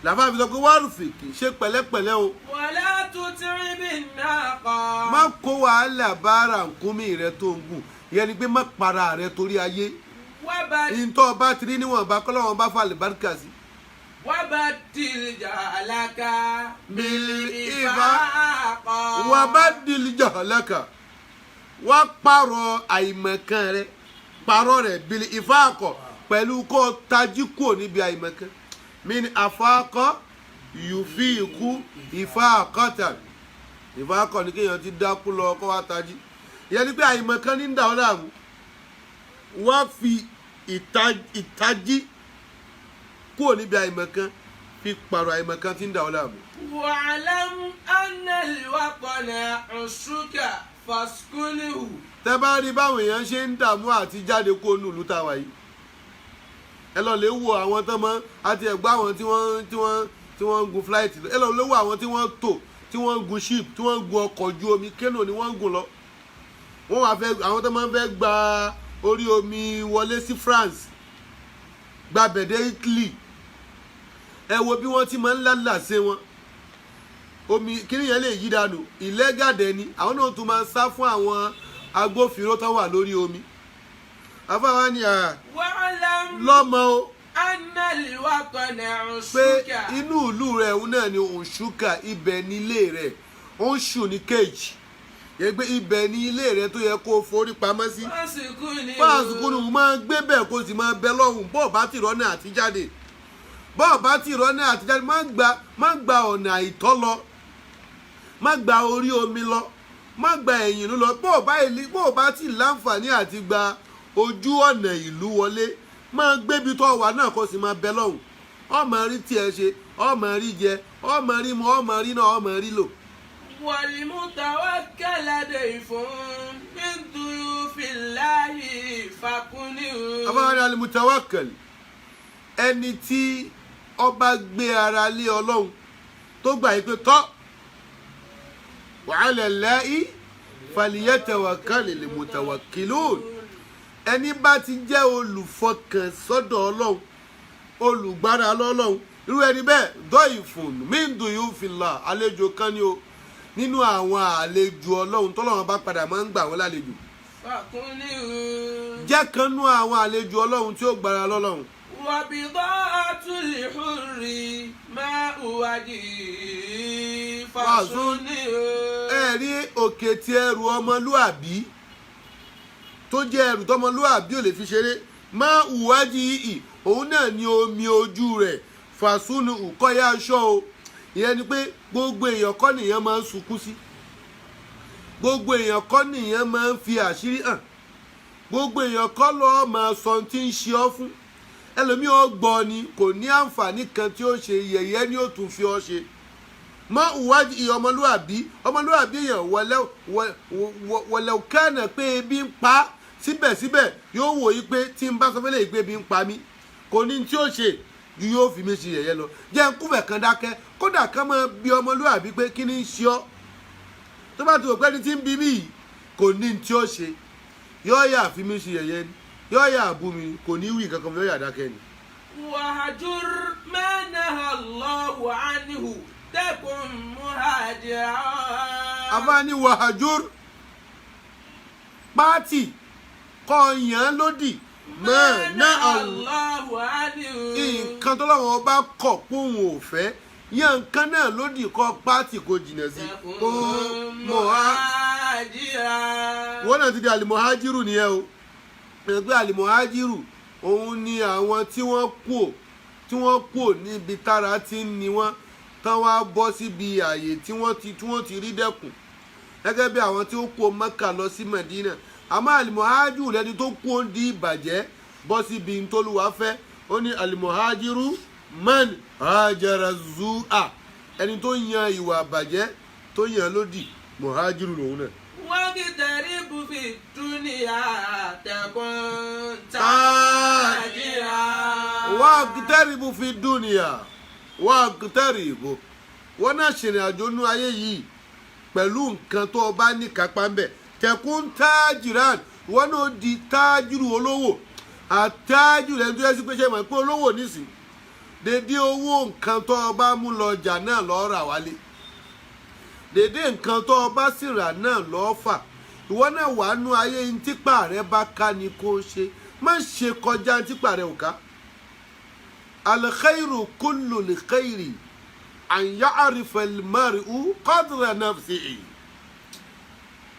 làbá fi sọ pé wárùfìkì ṣe pẹ̀lẹ́pẹ̀lẹ́ o. wala tut'ibi naqa. má kó wàhálà bá rànkúmí rẹ tó ń gùn ìyẹn ni pé má para rẹ torí ayé ìtọ́ bá ti rí níwọ̀nba kọ́lọ́wọ́n bá fà àlùbáríkà sí. wabadil jahlaka bil ifaqa. wabadil jahlaka wá pààrọ̀ àìmọ̀kan rẹ pààrọ̀ rẹ̀ bil ifaqa pẹ̀lú kó tají kúrò níbi àìmọ̀kan. min afaqa yufiqu ifaqatan ìfáàkọ ní kéèyàn ti dákú lọ kó wá tají ìyẹn ni pé àìmọ̀kan ní ń dà ọ́ láàmú wá fi ìtají kúrò níbi àìmọ̀kan fi pààrọ̀ àìmọ̀kan tí ń dà ọ́ láàmú. wa'lam anna al-waqna ushuka faskulihu. tẹ́ bá rí báwọn èèyàn ṣe ń dààmú àti jáde kó nù ìlú tàwa yìí ẹ lọ lè wo àwọn tán mọ́ àti ẹ̀gbọ́n àwọn tí wọ́n ń gun flight ẹ lọ lè wo àwọn tí wọ́n tò tí wọ́n ń gun ship tí wọ́n ń gun ọkọ̀ ojú omi kéènò ni wọ́n ń gun lọ wọ́n wá fẹ́ àwọn tó máa ń fẹ́ gba orí omi wọlé sí France gba bẹ̀dẹ̀ Italy ẹ wo bí wọ́n ti máa ń lálàsẹ́ wọn omi kíní yẹn lè yí dànù ìlẹ́gàdẹ́ ni àwọn náà tún máa ń sá fún àwọn agbófinró tó wà lórí omi afáwa ni lọ́mọ o pé inú ìlú rẹ̀ òun náà ni òṣùkà ibẹ̀ nílé rẹ̀ òṣù ní kéèjì yẹ pé ibẹ̀ ni ilé rẹ tó yẹ kó o forí pamọ́ sí. fásikúnù máa gbé bẹ́ẹ̀ kó o sì máa bẹ lọ́hùn bọ́ọ̀ bá ti rọ́nà àtijáde má gba ọ̀nà àìtọ́ lọ má gba orí omi lọ má gba ẹ̀yìn lọ bọ́ọ̀ bá ti láǹfààní àti gba ojú ọ̀nà ìlú wọlé máa gbébi tó wà náà kó o sì máa bẹ lọ́hùn ọmọ rí tiẹ̀ ṣe ọmọ rí jẹ ọmọ rí mu ọmọ rí náà ọmọ rí lò. والمتوكل ضيف من ضيوف الله فكنه. abáwọn alimutawakkal ẹni tí ọba gbé ara lé ọlọ́run tó gbà yí pé tọ́ wa ala Allahi falyatawakkalil mutawakkilun ẹni bá ti jẹ́ olùfọkàn sọ́dọ̀ ọlọ́run olùgbára lọ́lọ́run irú ẹni bẹ́ẹ̀ dọ́ìfùn min duyufillah àlejò kan ni o nínú àwọn àlejò ọlọ́run tọ́lọ́run bá padà máa ń gbà wọ́n lálejò. jẹ́ kan nú àwọn àlejò ọlọ́run tí ó gbára lọ́lọ́run. wabida'atul hurri ma'uwadi fasuni. ẹ̀rí òkè tí ẹrù ọmọlúàbí tó jẹ́ ẹrù tọmọlúàbí ò lè fi ṣeré ma'uwadi yìí òun náà ni omi ojú rẹ̀ fasuni kọ́yà aṣọ o ìyẹn ni pé gbogbo èèyàn kọ́ nìyẹn máa ń sunkún sí gbogbo èèyàn kọ́ nìyẹn máa ń fi àṣírí hàn gbogbo èèyàn kọ́ lọ́ọ́ máa sọ ohun tí ń ṣe ọ́ fún ẹlòmíì ó gbọ́ ni kò ní àǹfààní kan tí ó ṣe yẹ̀yẹ́ ni ó tún fi ọ́ ṣe mọ ìwádìí ọmọlúwàbí èèyàn wọlé kánà pé ebi ń pa síbẹ̀síbẹ̀ yóò wò yí pé tí n bá sọ fẹ́lẹ́ yìí pé ebi ń pa mí kò ní tí ó ṣe ju yóò fi mí ṣe yẹ̀yẹ́ lọ jẹ́ ń kúfẹ̀ kan dákẹ́ kódà ká máa bi ọmọlúwàbí pé kí ni ń ṣe ọ́ tó bá ti wò pé ní tí ń bí mí yìí kò ní tí ó ṣe yóò yà fi mí ṣe yẹ̀yẹ́ ni yóò yà bú mi kò ní wí kankan yóò yà dákẹ́ ni. wahjur ma naha Allahu anhu takun muhajira. àbáni wahjur pátì kọ́ yàn lódì ma naha Allahu anhu. nǹkan tó lọ́wọ́ ọba kọ̀ pé òun ò fẹ́ yàn nǹkan náà lódì kọ́ pátì kò jìnnà sí kó wọ́n náà ti di àlìmọ̀hájírù nìyẹn o ẹgbẹ́ àlìmọ̀hájírù òun ni àwọn tí wọ́n kú níbi tára ti ń ni wọ́n tán wá bọ́ síbi ààyè tí wọ́n ti rí dẹ́kun gẹ́gẹ́ bí àwọn tí ó kú Mẹ́kà lọ sí Mẹ̀dínà àmọ́ àlìmọ̀hájírù lẹni tó kú ó di ìbàjẹ́ bọ́ síbi ntòlúwa fẹ́ ó ní àlìmọ̀hájírù man hajara zu'a ẹni tó yan ìwà àbàjẹ́ tó yan lódì mọ̀hájírù lòun náà. واقترب في الدنيا تكن تاجرا. واقترب في الدنيا واقترب wọ́n náà ṣèrìn àjò nú ayé yìí pẹ̀lú nǹkan tó o bá ní kápá ń bẹ̀ tẹ̀kún tájìrán wọ́n náà di tájìrù olówó àtájìrù ẹni tó yẹ sí pé ṣe mọ̀ pé olówó nísìn dédé owó nǹkan tó o bá mú lọ ọjà náà lọ́ọ́ rà wálé dédé nǹkan tó o bá sì rà náà lọ́ọ́ fà ìwọ náà wà nú ayé ní típà rẹ bá ká ni kó ṣe má ṣe kọjá ní típà rẹ ò ká. alkhairu kullu lkhairi an ya'rifa almar'u qadra nafsihi.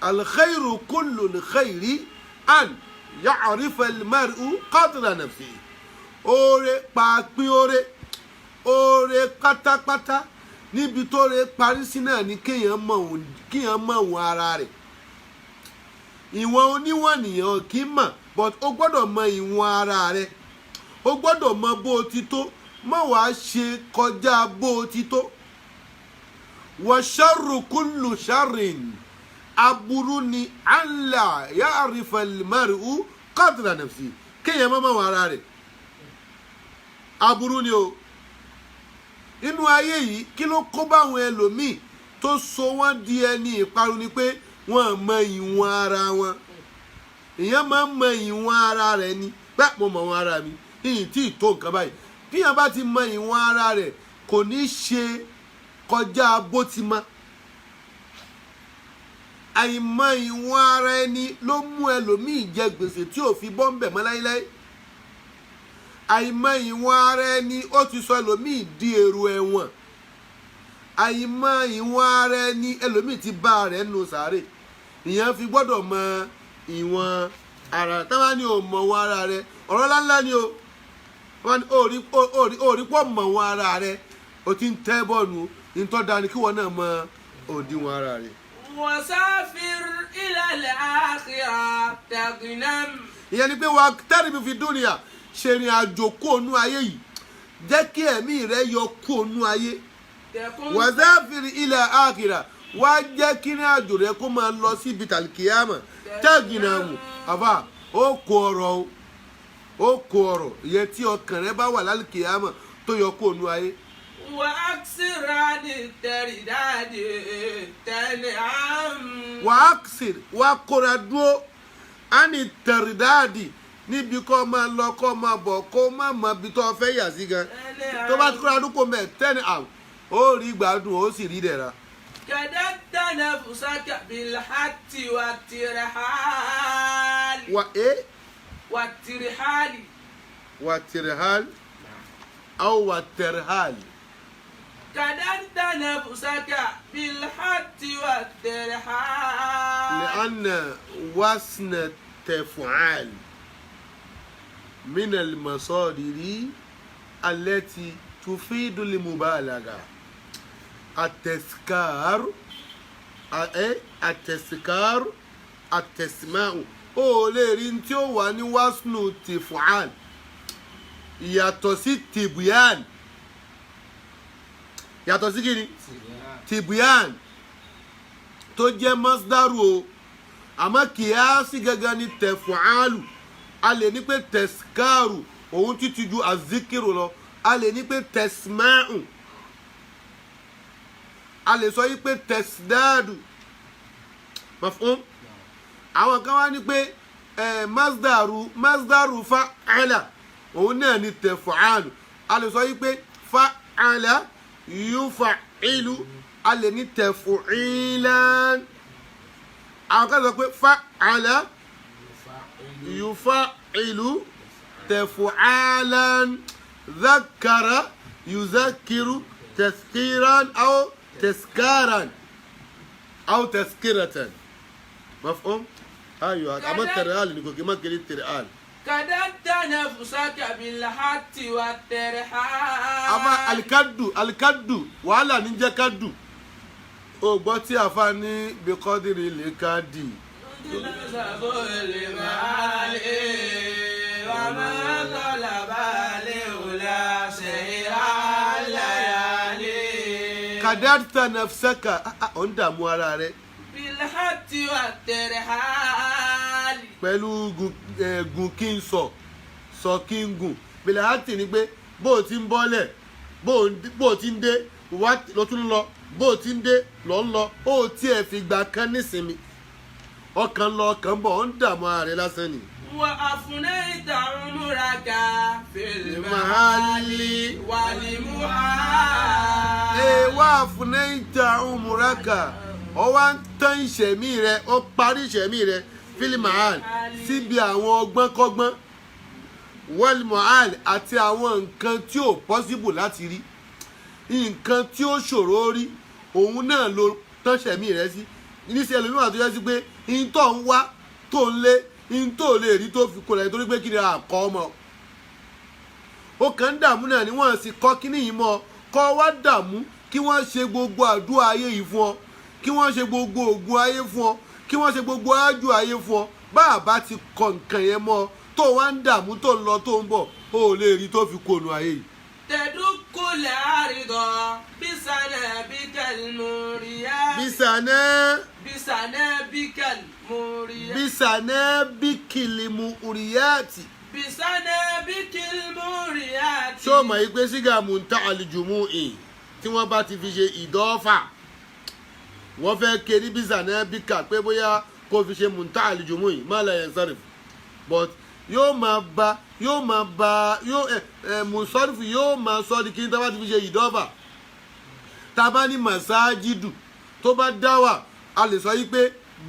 alkhairu kullu lkhairi an ya'rifa almar'u qadra nafsihi. oore pàápín oore pátápátá níbi tó rẹ parí sí náà ni kéèyàn mọ̀ òun ara rẹ̀ ìwọ̀n oníwọ̀n nìyẹn kì í mọ̀ but o gbọ́dọ̀ mọ ìwọ̀n ara rẹ̀ o gbọ́dọ̀ mọ bó o ti tó má wàá ṣe kọjá bó o ti tó. wa sharru kullu sharrin aburú ni alla ya'rifa al-mar'u qadra nafsi kéèyàn mọ̀ òun ara rẹ̀ aburú ni o. inú ayé yìí kí ló kó báwọn ẹlòmíì tó so wọ́n di ẹni ìparun ni pé wọ́n mọ ìwọ̀n ara wọn. èèyàn máa ń mọ ìwọ̀n ara rẹ̀ ni bẹ́ẹ̀ mo mọ ìwọ̀n ara mi ìyìn tí ì tó nǹkan báyìí bí yàn bá ti mọ ìwọ̀n ara rẹ̀ kò ní ṣe kọjá bó ti mọ. àìmọ ìwọ̀n ara ẹni ló mú ẹlòmíì jẹ gbèsè tí ò fi bọ́ ń bẹ̀ mọ́ láíláí. àìmọ ìwọ̀n ara ẹni ó ti sọ ẹlòmíì di èrò ẹ̀wọ̀n. àìmọ ìwọ̀n ara ẹni ẹlòmíì ti bá rẹ̀ nù sàárè. ìyẹn fi gbọ́dọ̀ mọ ìwọ̀n ara táwa ní o mọ̀ wọn ara rẹ ọ̀rọ̀ ńláńlá ni o wọ́n ní orí pọ̀ mọ̀ wọn ara rẹ o ti ń tẹ́ bọ́ọ̀lù nítorí dání kí wọ́n náà mọ òdiwọ̀n ara rẹ. وسافر إلى الآخرة تغنم. ìyẹn ni pé wà á tẹ́rì fi dúnìyà ṣèrìn àjò kó onú ayé yìí jẹ́ kí ẹ̀mí rẹ yọ kó onú ayé wàzáfìrì ilẹ̀ àkìrà wá jẹ́ kí ní àjò rẹ kó máa lọ sí ibi tàlìkìyàmà tẹ́gìnàmù àbá ó kó ọ̀rọ̀ ìyẹn tí ọkàn rẹ bá wà lálìkìyàmà tó yọ kó onú ayé. وأكثر عن الترداد تنعم. وأكثر وكورا dúró àní tẹ̀rìdáàdì níbi kọ́ máa lọ kọ́ máa bọ̀ kó má mọ ibi tó fẹ́ yà sí gan tó bá ti kóra dúkò mẹ́ tẹ́ni àwọn ó rí gbádùn ó sì rí dẹ̀ra. كددت نفسك بالحث والترحال. والترحال. والترحال أو والترحال. كددت نفسك بالحث والترحال. لأن وزن التفعال من المصادر التي تفيد المبالغة. التذكار التذكار التسماع ó lè rí tí ó wà ní wasnu tifual yàtọ̀ sí tibuyan yàtọ̀ sí kíni tibuyan tó jẹ́ masdaru o àmọ́ kìíyàsí gẹ́gẹ́ ní tẹ̀fùálù a lè ní pé tẹ̀síkàrù òun títí ju azikiru lọ a lè ní pé tẹ̀símáù a lè sọ yí pé tẹ̀sídáàdù mafhum àwọn kan wá ní pé masdaru fa'ala òun náà ní tẹ̀fùálù a lè sọ yí pé fa'ala yufa'ilu a lè ní tẹ̀fùílan àwọn kan sọ pé fa'ala yufa'ilu tẹ̀fùálan zakara yuzakiru tẹ̀skiran aw tẹ̀skaran aw tẹ̀skiratan mafhum aywa àmọ́ tẹ̀rẹ̀hálì ní kò kí má kiri tẹ̀rẹ̀hálì. كددت نفسك بالحث والترحال. àmọ́ alikadu wàhálà ní jẹ́ kadu o gbọ́ tí àfa ní bíkọ́dìrì lè ká dì. kàdáàtà nàfṣàkà ọ̀ ń dààmú ara rẹ. بالحث والترحال. pẹ̀lú gùn kí n sọ kí n gùn bìlàhátì ni pé bó o ti ń bọ́lẹ̀ bó o ti ń dé wá lọ tún lọ bó o ti ń dé lọ ń lọ ó tiẹ̀ fi gbà kan nísinmi ọkàn lọ ọkàn bọ̀ ó ń dààmú ara rẹ lásán ni. وأفنيت عمرك في المحال والمحال. وأفنيت عمرك ó wá ń tán ìṣẹ̀mí rẹ ó parí ìṣẹ̀mí rẹ fílímàál síbi àwọn ọgbọ́nkọ́gbọ́n wẹ́lmọ̀ál àti àwọn nǹkan tí ò pọ́síbù láti rí nǹkan tí ó ṣòro rí òun náà ló tán ìṣẹ̀mí rẹ sí níṣẹ́ ẹlòmíràn tó yẹ sí pé ihun tó ń wá tó ń lé ihun tó lè rí tó fi kó rẹ̀ torí pé kí ni àkọ́ ọmọ ó kàn ń dààmú náà ni wọ́n sì kọ́ kíní yìí mọ́ kọ́ wá dààmú kí wọ́n ṣe gbogbo àdúrà ayé yìí fún ọ kí wọ́n ṣe gbogbo ògùn ayé fún ọ kí wọ́n ṣe gbogbo ájò ayé fún ọ bá a bá ti kọ nǹkan yẹn mọ́ tó wá ń dààmú tó ń lọ tó ń bọ̀ ó lè rí tó fi kónú ayé yìí. tẹ̀dúkúlẹ̀ àrídọ̀ bísànẹ́ bíkẹ́l múríyá. bísànẹ́ bíkẹ́l múríyá. bísànẹ́ bíkìlì múríyáàtì. bísànẹ́ bíkìlì múríyáàtì. ṣé o mọ̀ yìí pé sígà mùntà àlìjùmù ìn tí wọ́n bá ti fi ṣe ìdọ́fà wọ́n fẹ́ ké ní bísànẹ́ bíkà pé bóyá kó fi ṣe mùntà àlìjùmù ìn má lọ yẹn sọ́rọ̀ but yóò máa ba mùsọ́rìfù yóò máa sọ ní kí ní tá bá ti fi ṣe ìdọ́fà tá a bá ní màsáájídù tó bá dá wà a lè sọ yí pé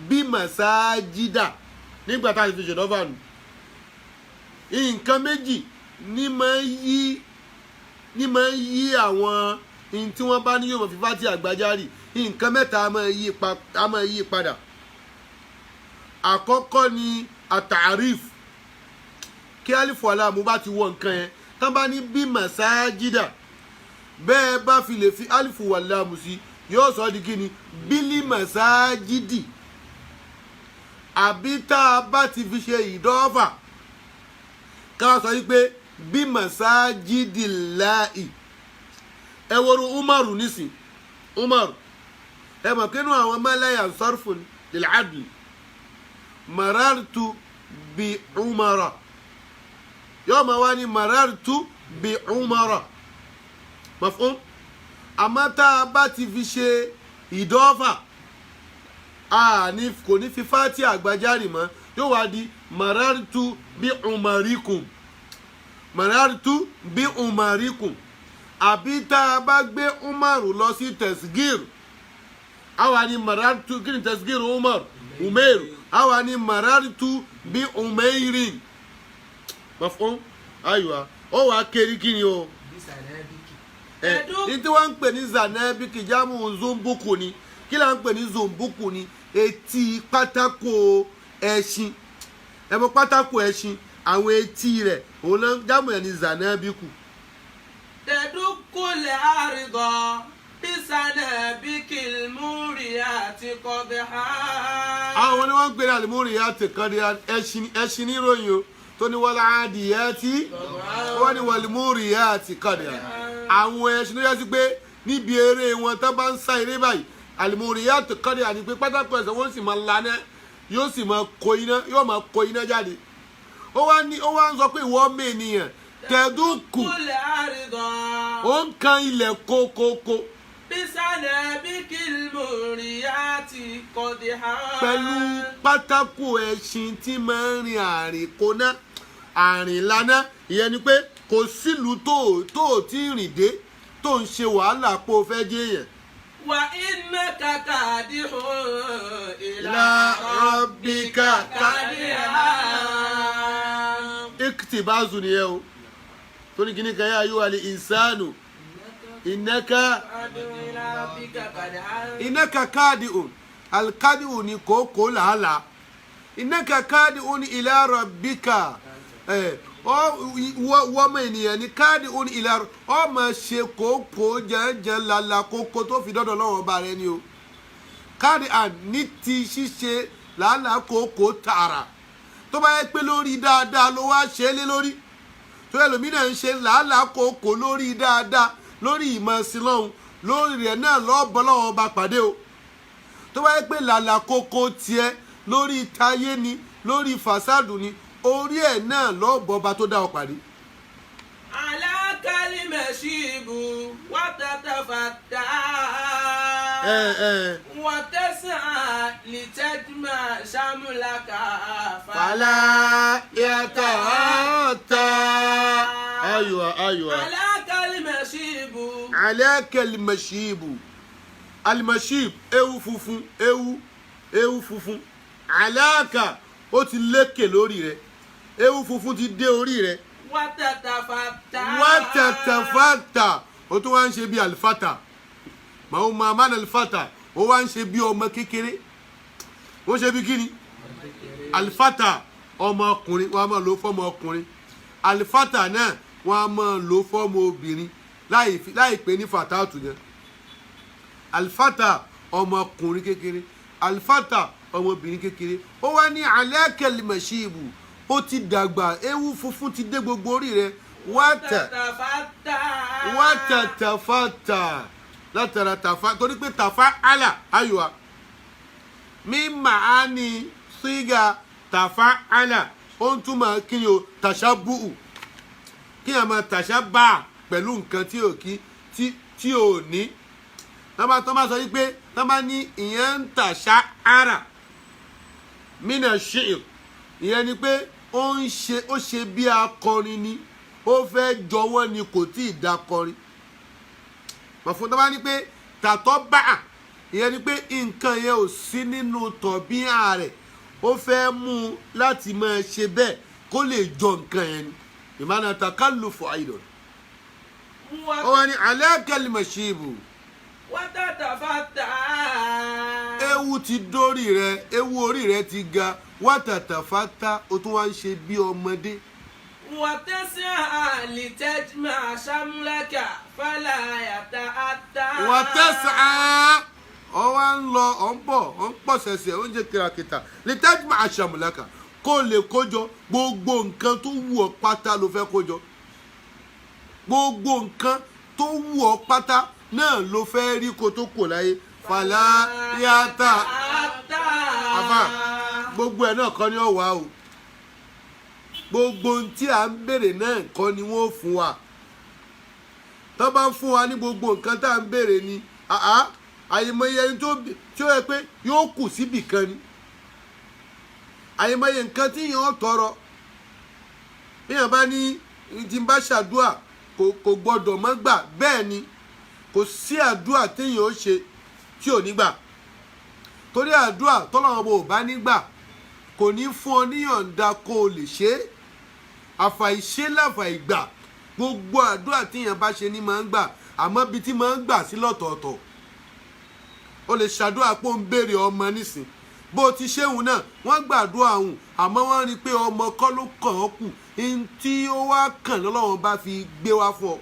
bí màsáájídà nígbà tá a ti fi ṣe ìdọ́fà nù nǹkan méjì ní máa ń yí àwọn ohun tí wọ́n bá ní yóò máa fi fátì àgbájárì nǹkan mẹ́ta a máa yí padà àkọ́kọ́ ni àtàríf kí alifu aláàmú bá ti wọ nǹkan yẹn tán bá ní bí masajida bẹ́ẹ̀ bá fi lè fi alifu aláàmú sí yóò sọ di kí ni bílí masajidi àbí tá a bá ti fi ṣe ìdọ́fà ká sọ yí pé bí masajidi láì ẹ wọ́n umaru nísìn umaru ẹ mọ̀ kínú àwọn mẹ́lẹ́yà sọ́rfù lil'adl marartu bi umara yóò máa wá ní marartu bi umara mafhum àmọ́ tá a bá ti fi ṣe ìdọ́fà kò ní fi fati àgbàjárì mọ́ yóò wá di marartu bi umarikum marartu bi umarikum àbí tá a bá gbé umaru lọ sí tesgir àwa ni marartu kí ni tesgir umeru àwa ni marartu bi umeirin mafhum aywa ó wàá kéré kí ni o ní tí wọ́n ń pè ní zanabiki jámù zombuku ni kí là ń pè ní zombuku ni etí pátákó ẹṣin ẹmọ pátákó ẹṣin àwọn etí rẹ̀ òun náà jámù ẹ̀ ní zanabiku. tẹ̀dúkúlẹ̀ àrídọ̀ bí zanabikil múrìyàtì kọ́díhà. àwọn ni wọ́n ń pè ní àlùmúrìyàtì kọ́díhà ẹṣin ní ìròyìn o tó ní wọ́n láàdìyàtì wọ́n ní wàlúmúrìyàtì kọ́díhà àwọn ẹṣin ló yẹ sí pé níbi eré wọn tó bá ń sá eré báyìí àlùmúrìyàtì kọ́díhà ni pé pátákó ẹ̀sẹ̀ wọ́n sì máa lanẹ́ yóò sì máa kó iná jáde ó wá ń sọ pé ìwọ ọmọ ènìyàn tẹ̀dúkù ó ń kan ilẹ̀ kókókó pẹ̀lú pátákó ẹṣin tí máa ń rin àrìnkóná àrìnlànà ìyẹn ni pé kò sílùú tó tí rìn dé tó ń ṣe wàhálà pé o fẹ́ jẹ́ èèyàn. wà innaka kadihun ila rabbika kadiha. iktibazu nìyẹn o tó ní kíní kan yá ayú àlè ìsánù innaka kadihun alkadihu ni kòókòó làálàá innaka kadihun ila rabbika wọ́n mọ ènìyàn ní kadihun ila ọ máa ṣe kòókòó jẹ́jẹ́ lala kókó tó fi dọ́dọ̀ lọ́wọ́ ọba rẹ ni o kadihan ní ti ṣíṣe làálàá kòókòó tààrà tó bá yẹ pé lórí dáadáa ló wá ṣe é lé lórí tó ẹlòmínà ń ṣe làálàá kòókòó lórí dáadáa lórí ìmọ̀ sílọ́hún lórí rẹ̀ náà lọ́ọ́ lọ́wọ́ ọba pàdé o tó bá yẹ pé làálàá kókó tiẹ̀ lórí táyé ni lórí fàsádù ni orí ẹ̀ náà lọ́ọ́ ọba tó dá ọ pàdé. alákàlì mẹ́ṣíbù wàtàtàfàtà wàtẹ́sàn lìtẹ́júmọ̀ sàmúlàkà fàlà yàtọ̀ ọ̀tá. aywa alákàlì mẹ́ṣíbù alimashib ewu funfun alaka ó ti lékè lórí rẹ̀ ewu funfun ti dé orí rẹ̀ wàtàtàfàtà ó tún wá ń ṣe bí alifata mahamman alifata ó wá ń ṣe bí ọmọ kékeré ó ṣe bí kíni alifata ọmọkùnrin wọn a máa lò fọmọ ọkùnrin alifata náà wọn a máa lò fọmọ obìnrin láì pé ní fatatu yẹn alifata ọmọkùnrin kékeré alifata ọmọbìnrin kékeré ó wá ní alákẹ́lì mẹ́ṣíìbù ó ti dàgbà ewu funfun ti dé gbogbo orí rẹ̀ wátàtàfàtà látara tàfà torí pé tàfà àlà ayọ̀wá mi màá ní sígà tàfà àlà ó ń túmọ̀ kí ni o tàṣà bùú kí ni a máa tàṣà bá a pẹ̀lú nǹkan tí ò ní tó bá sọ wípé tó bá ní ìyẹn ń tàṣà àrà mina ṣíìr ìyẹn ni pé ó ṣe bí akọrin ni ó fẹ́ jọwọ́ ni kò tí ì dakọrin mọ̀fún tó bá ní pé tàtọ́ bá ìyẹn ni pé nǹkan yẹn ò sí nínú tọ̀bíà rẹ̀ ó fẹ́ mú un láti máa ṣe bẹ́ẹ̀ kó lè jọ nǹkan yẹn ni ìmọ̀nà takallufu aidan ó wà ní alákẹ́lì mẹ́ṣíìbù wàtàtàfàtà ewu ewu ti dórí rẹ ewu orí rẹ ti ga wátàtàfátà o tún wá ń ṣe bí ọmọdé. وتسعى لتجمع شملك فلا يتأتى. وتسعى ọ wá ń lọ ọ ń bọ̀ ọ ń pọ̀ ṣẹ̀ṣẹ̀ oúnjẹ kìràkìtà لتجمع شملك kó lè kójọ gbogbo nǹkan tó wù ọ́ pátá ló fẹ́ kójọ gbogbo nǹkan tó wù ọ́ pátá náà ló fẹ́ rí kó tó kò láyé fàlà yàtà àbá gbogbo ẹ̀ náà kọ́ ni ó wà o gbogbo ohun tí à ń béèrè náà kọ́ ni wọ́n fún wa tó bá fún wa ní gbogbo nǹkan tá à ń béèrè ni àyèmọye ẹni tí ó yẹ pé yóò kù síbì kan ni àyèmọye nǹkan tí yẹn tọrọ èèyàn bá ní tí n bá ṣàdúà kò gbọdọ̀ mọ́ gbà bẹ́ẹ̀ ni kò sí àdúà téèyàn ó ṣe tí ò ní gbà torí àdúà tọ́lọ́run bò bá nígbà kò ní fún ọ níyọ̀ǹda kó o lè ṣe é àfàìṣe láfàìgbà gbogbo àdúà téèyàn bá ṣe ní máa ń gbà àmọ́ bí tí máa ń gbà sí lọ́tọ̀ọ̀tọ̀ o lè ṣàdúà pé ó ń béèrè ọmọ nísìn bó ti ṣéhun náà wọ́n gbàdúrà ọ̀hún àmọ́ wọ́n rí i pé ọmọ kọ́ ló kàn ọ́ kù ní tí ó wá kàn lọ́wọ́n bá fi gbé wá fún ọ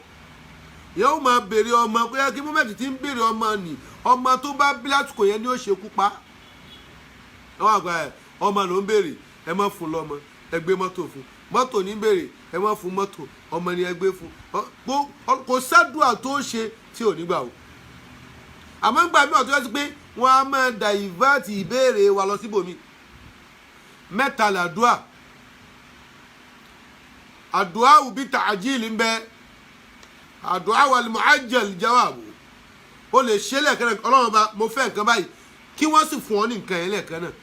yóò máa béèrè ọmọ pé kí mọ́mẹ́tì ti ń béèrè ọmọ nì ọmọ tó bá bí lásìkò yẹn ni ó ṣekú pa àwọn àgbà ẹ̀ ọmọ ló ń béèrè ẹ má fún lọ́mọ ẹ gbé mọ́tò fún mọ́tò ní béèrè ẹ má fún mọ́tò ọmọ ni ẹ gbé fún kò sádùá tó ṣe tí ò ní gbà o àmọ́ ń gbà mí ọ̀tún yẹn ti pé wọ́n á máa dàìváàtì ìbéèrè wa lọ síbòmí mẹ́ta làdúà àdúà òbí tàjíìlì ń bẹ àdúà wal mu'ajjal jawabu o lè ṣe lẹ́ẹ̀kan náà ọlọ́run bá mo fẹ́ nǹkan báyìí kí wọ́n sì fún ọ ní nǹkan yẹn lẹ́ẹ̀kan náà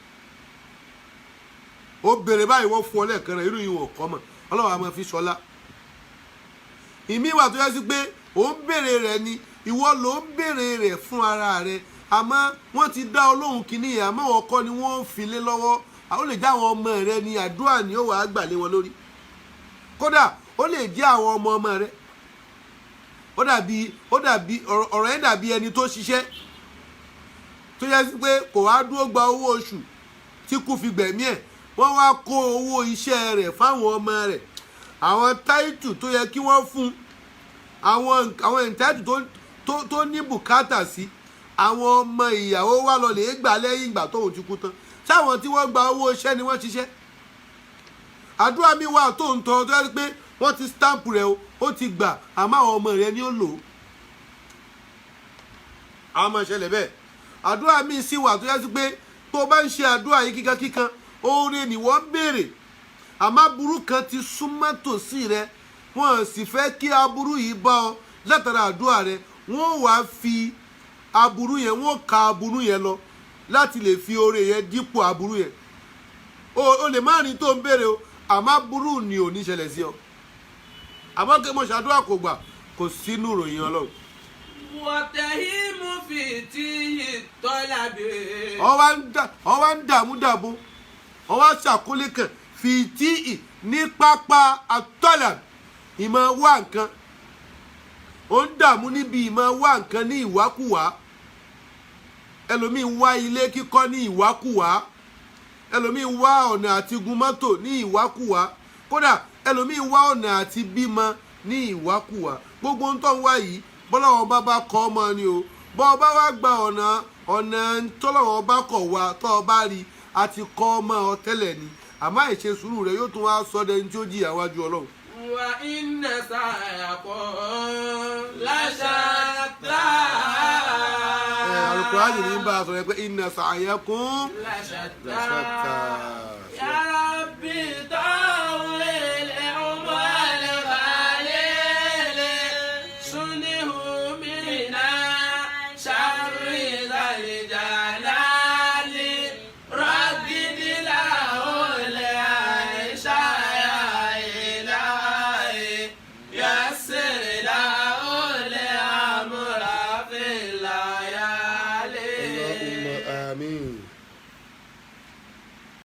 ó béèrè báyìí wọ́n fún ọ lẹ́ẹ̀kan náà irú yìí wọ́n kọ́ mọ̀ ọlọ́run á máa fi ṣọlá ìmí wà tó yẹ sí pé ó ń béèrè rẹ̀ ni ìwọ ló ń béèrè rẹ̀ fún ara rẹ̀ àmọ́ wọ́n ti dá ọlọ́run kìíní yẹn àmọ́ wọn kọ́ ni wọ́n fi lé lọ́wọ́ ó lè jẹ́ àwọn ọmọ rẹ ni àdúrà ni ó wàá gbà lé wọn lórí kódà ó lè jẹ́ àwọn ọmọ rẹ ó dàbí ọ̀rọ̀ yẹn dàbí ẹni tó ṣiṣẹ́ tó yẹ sí pé kò wá dúró gba owó oṣù tí kò fi gbẹ̀mí ẹ̀ wọ́n wá kó owó iṣẹ́ rẹ̀ fáwọn ọmọ rẹ̀ àwọn táìtù tó yẹ kí wọ́n fún àwọn ìtáìtù tó ní bùkátà sí àwọn ọmọ ìyàwó wá lọ lè gbà lẹ́yìn ìgbà tóun ti kú tán sáwọn tí wọ́n gba owó iṣẹ́ ni wọ́n ṣiṣẹ́ àdúrà mi wà tó ń tọrọ tó yẹ pé wọ́n ti stamp rẹ̀ ó ti gbà àmọ́ àwọn ọmọ rẹ̀ ni ó lò ó àwọn ọmọ ìṣẹ̀lẹ̀ bẹ́ẹ̀ àdúrà mi sì wà tó yẹ sí pé tó bá ń ṣe àdúrà yìí kíkankíkan oore ni wọ́n ń béèrè àmọ́ aburú kan ti súnmọ́ tòsí rẹ̀ wọ́n sì fẹ́ kí aburú yìí bá ọ látara àdúrà rẹ̀ wọ́n wàá fi aburú yẹn wọ́n ka aburú yẹn lọ láti lè fi oore yẹn dípò aburú yẹn o lè má rìn tó ń béèrè o àmọ́ aburú ni ò ní ṣẹlẹ̀ sí ọ àmọ́ kí mo ṣàdúrà kò gbà kò sínú ìròyìn Ọlọ́run. wọ́tẹ̀hìmù fìtí ìtọ́lábì. ọwọ́ ń dààmú ọwọ́ ṣàkólé kan fìtí ní pápá àtọ́là ìmọ̀ wá nǹkan ó ń dààmú níbi ìmọ̀ wá nǹkan ní ìwákùwà ẹlòmíín wá ilé kíkọ́ ní ìwákùwà ẹlòmíín wá ọ̀nà àti gun mọ́tò ní ìwákùwà kódà ẹlòmíín wá ọ̀nà àti bímọ ní ìwákùwà gbogbo ń tọ́ ń wá yìí bọ́láwọn bá kọ́ ọmọ ni o bọ́ ọba wá gba ọ̀nà tọ́lọ́wọ́n bá kọ̀ wá tọ́ ọ bá rí àti kọ́ ọmọ ọ tẹ́lẹ̀ ni àmọ́ àìṣe sùúrù rẹ yóò tún wá sọ́dẹ̀ ní tí ó jìyà wájú Ọlọ́run. wà inna sa'yakum lashatta. Al-Qur'an ní bá a sọ̀rọ̀ pé inna sa'yakum lashatta.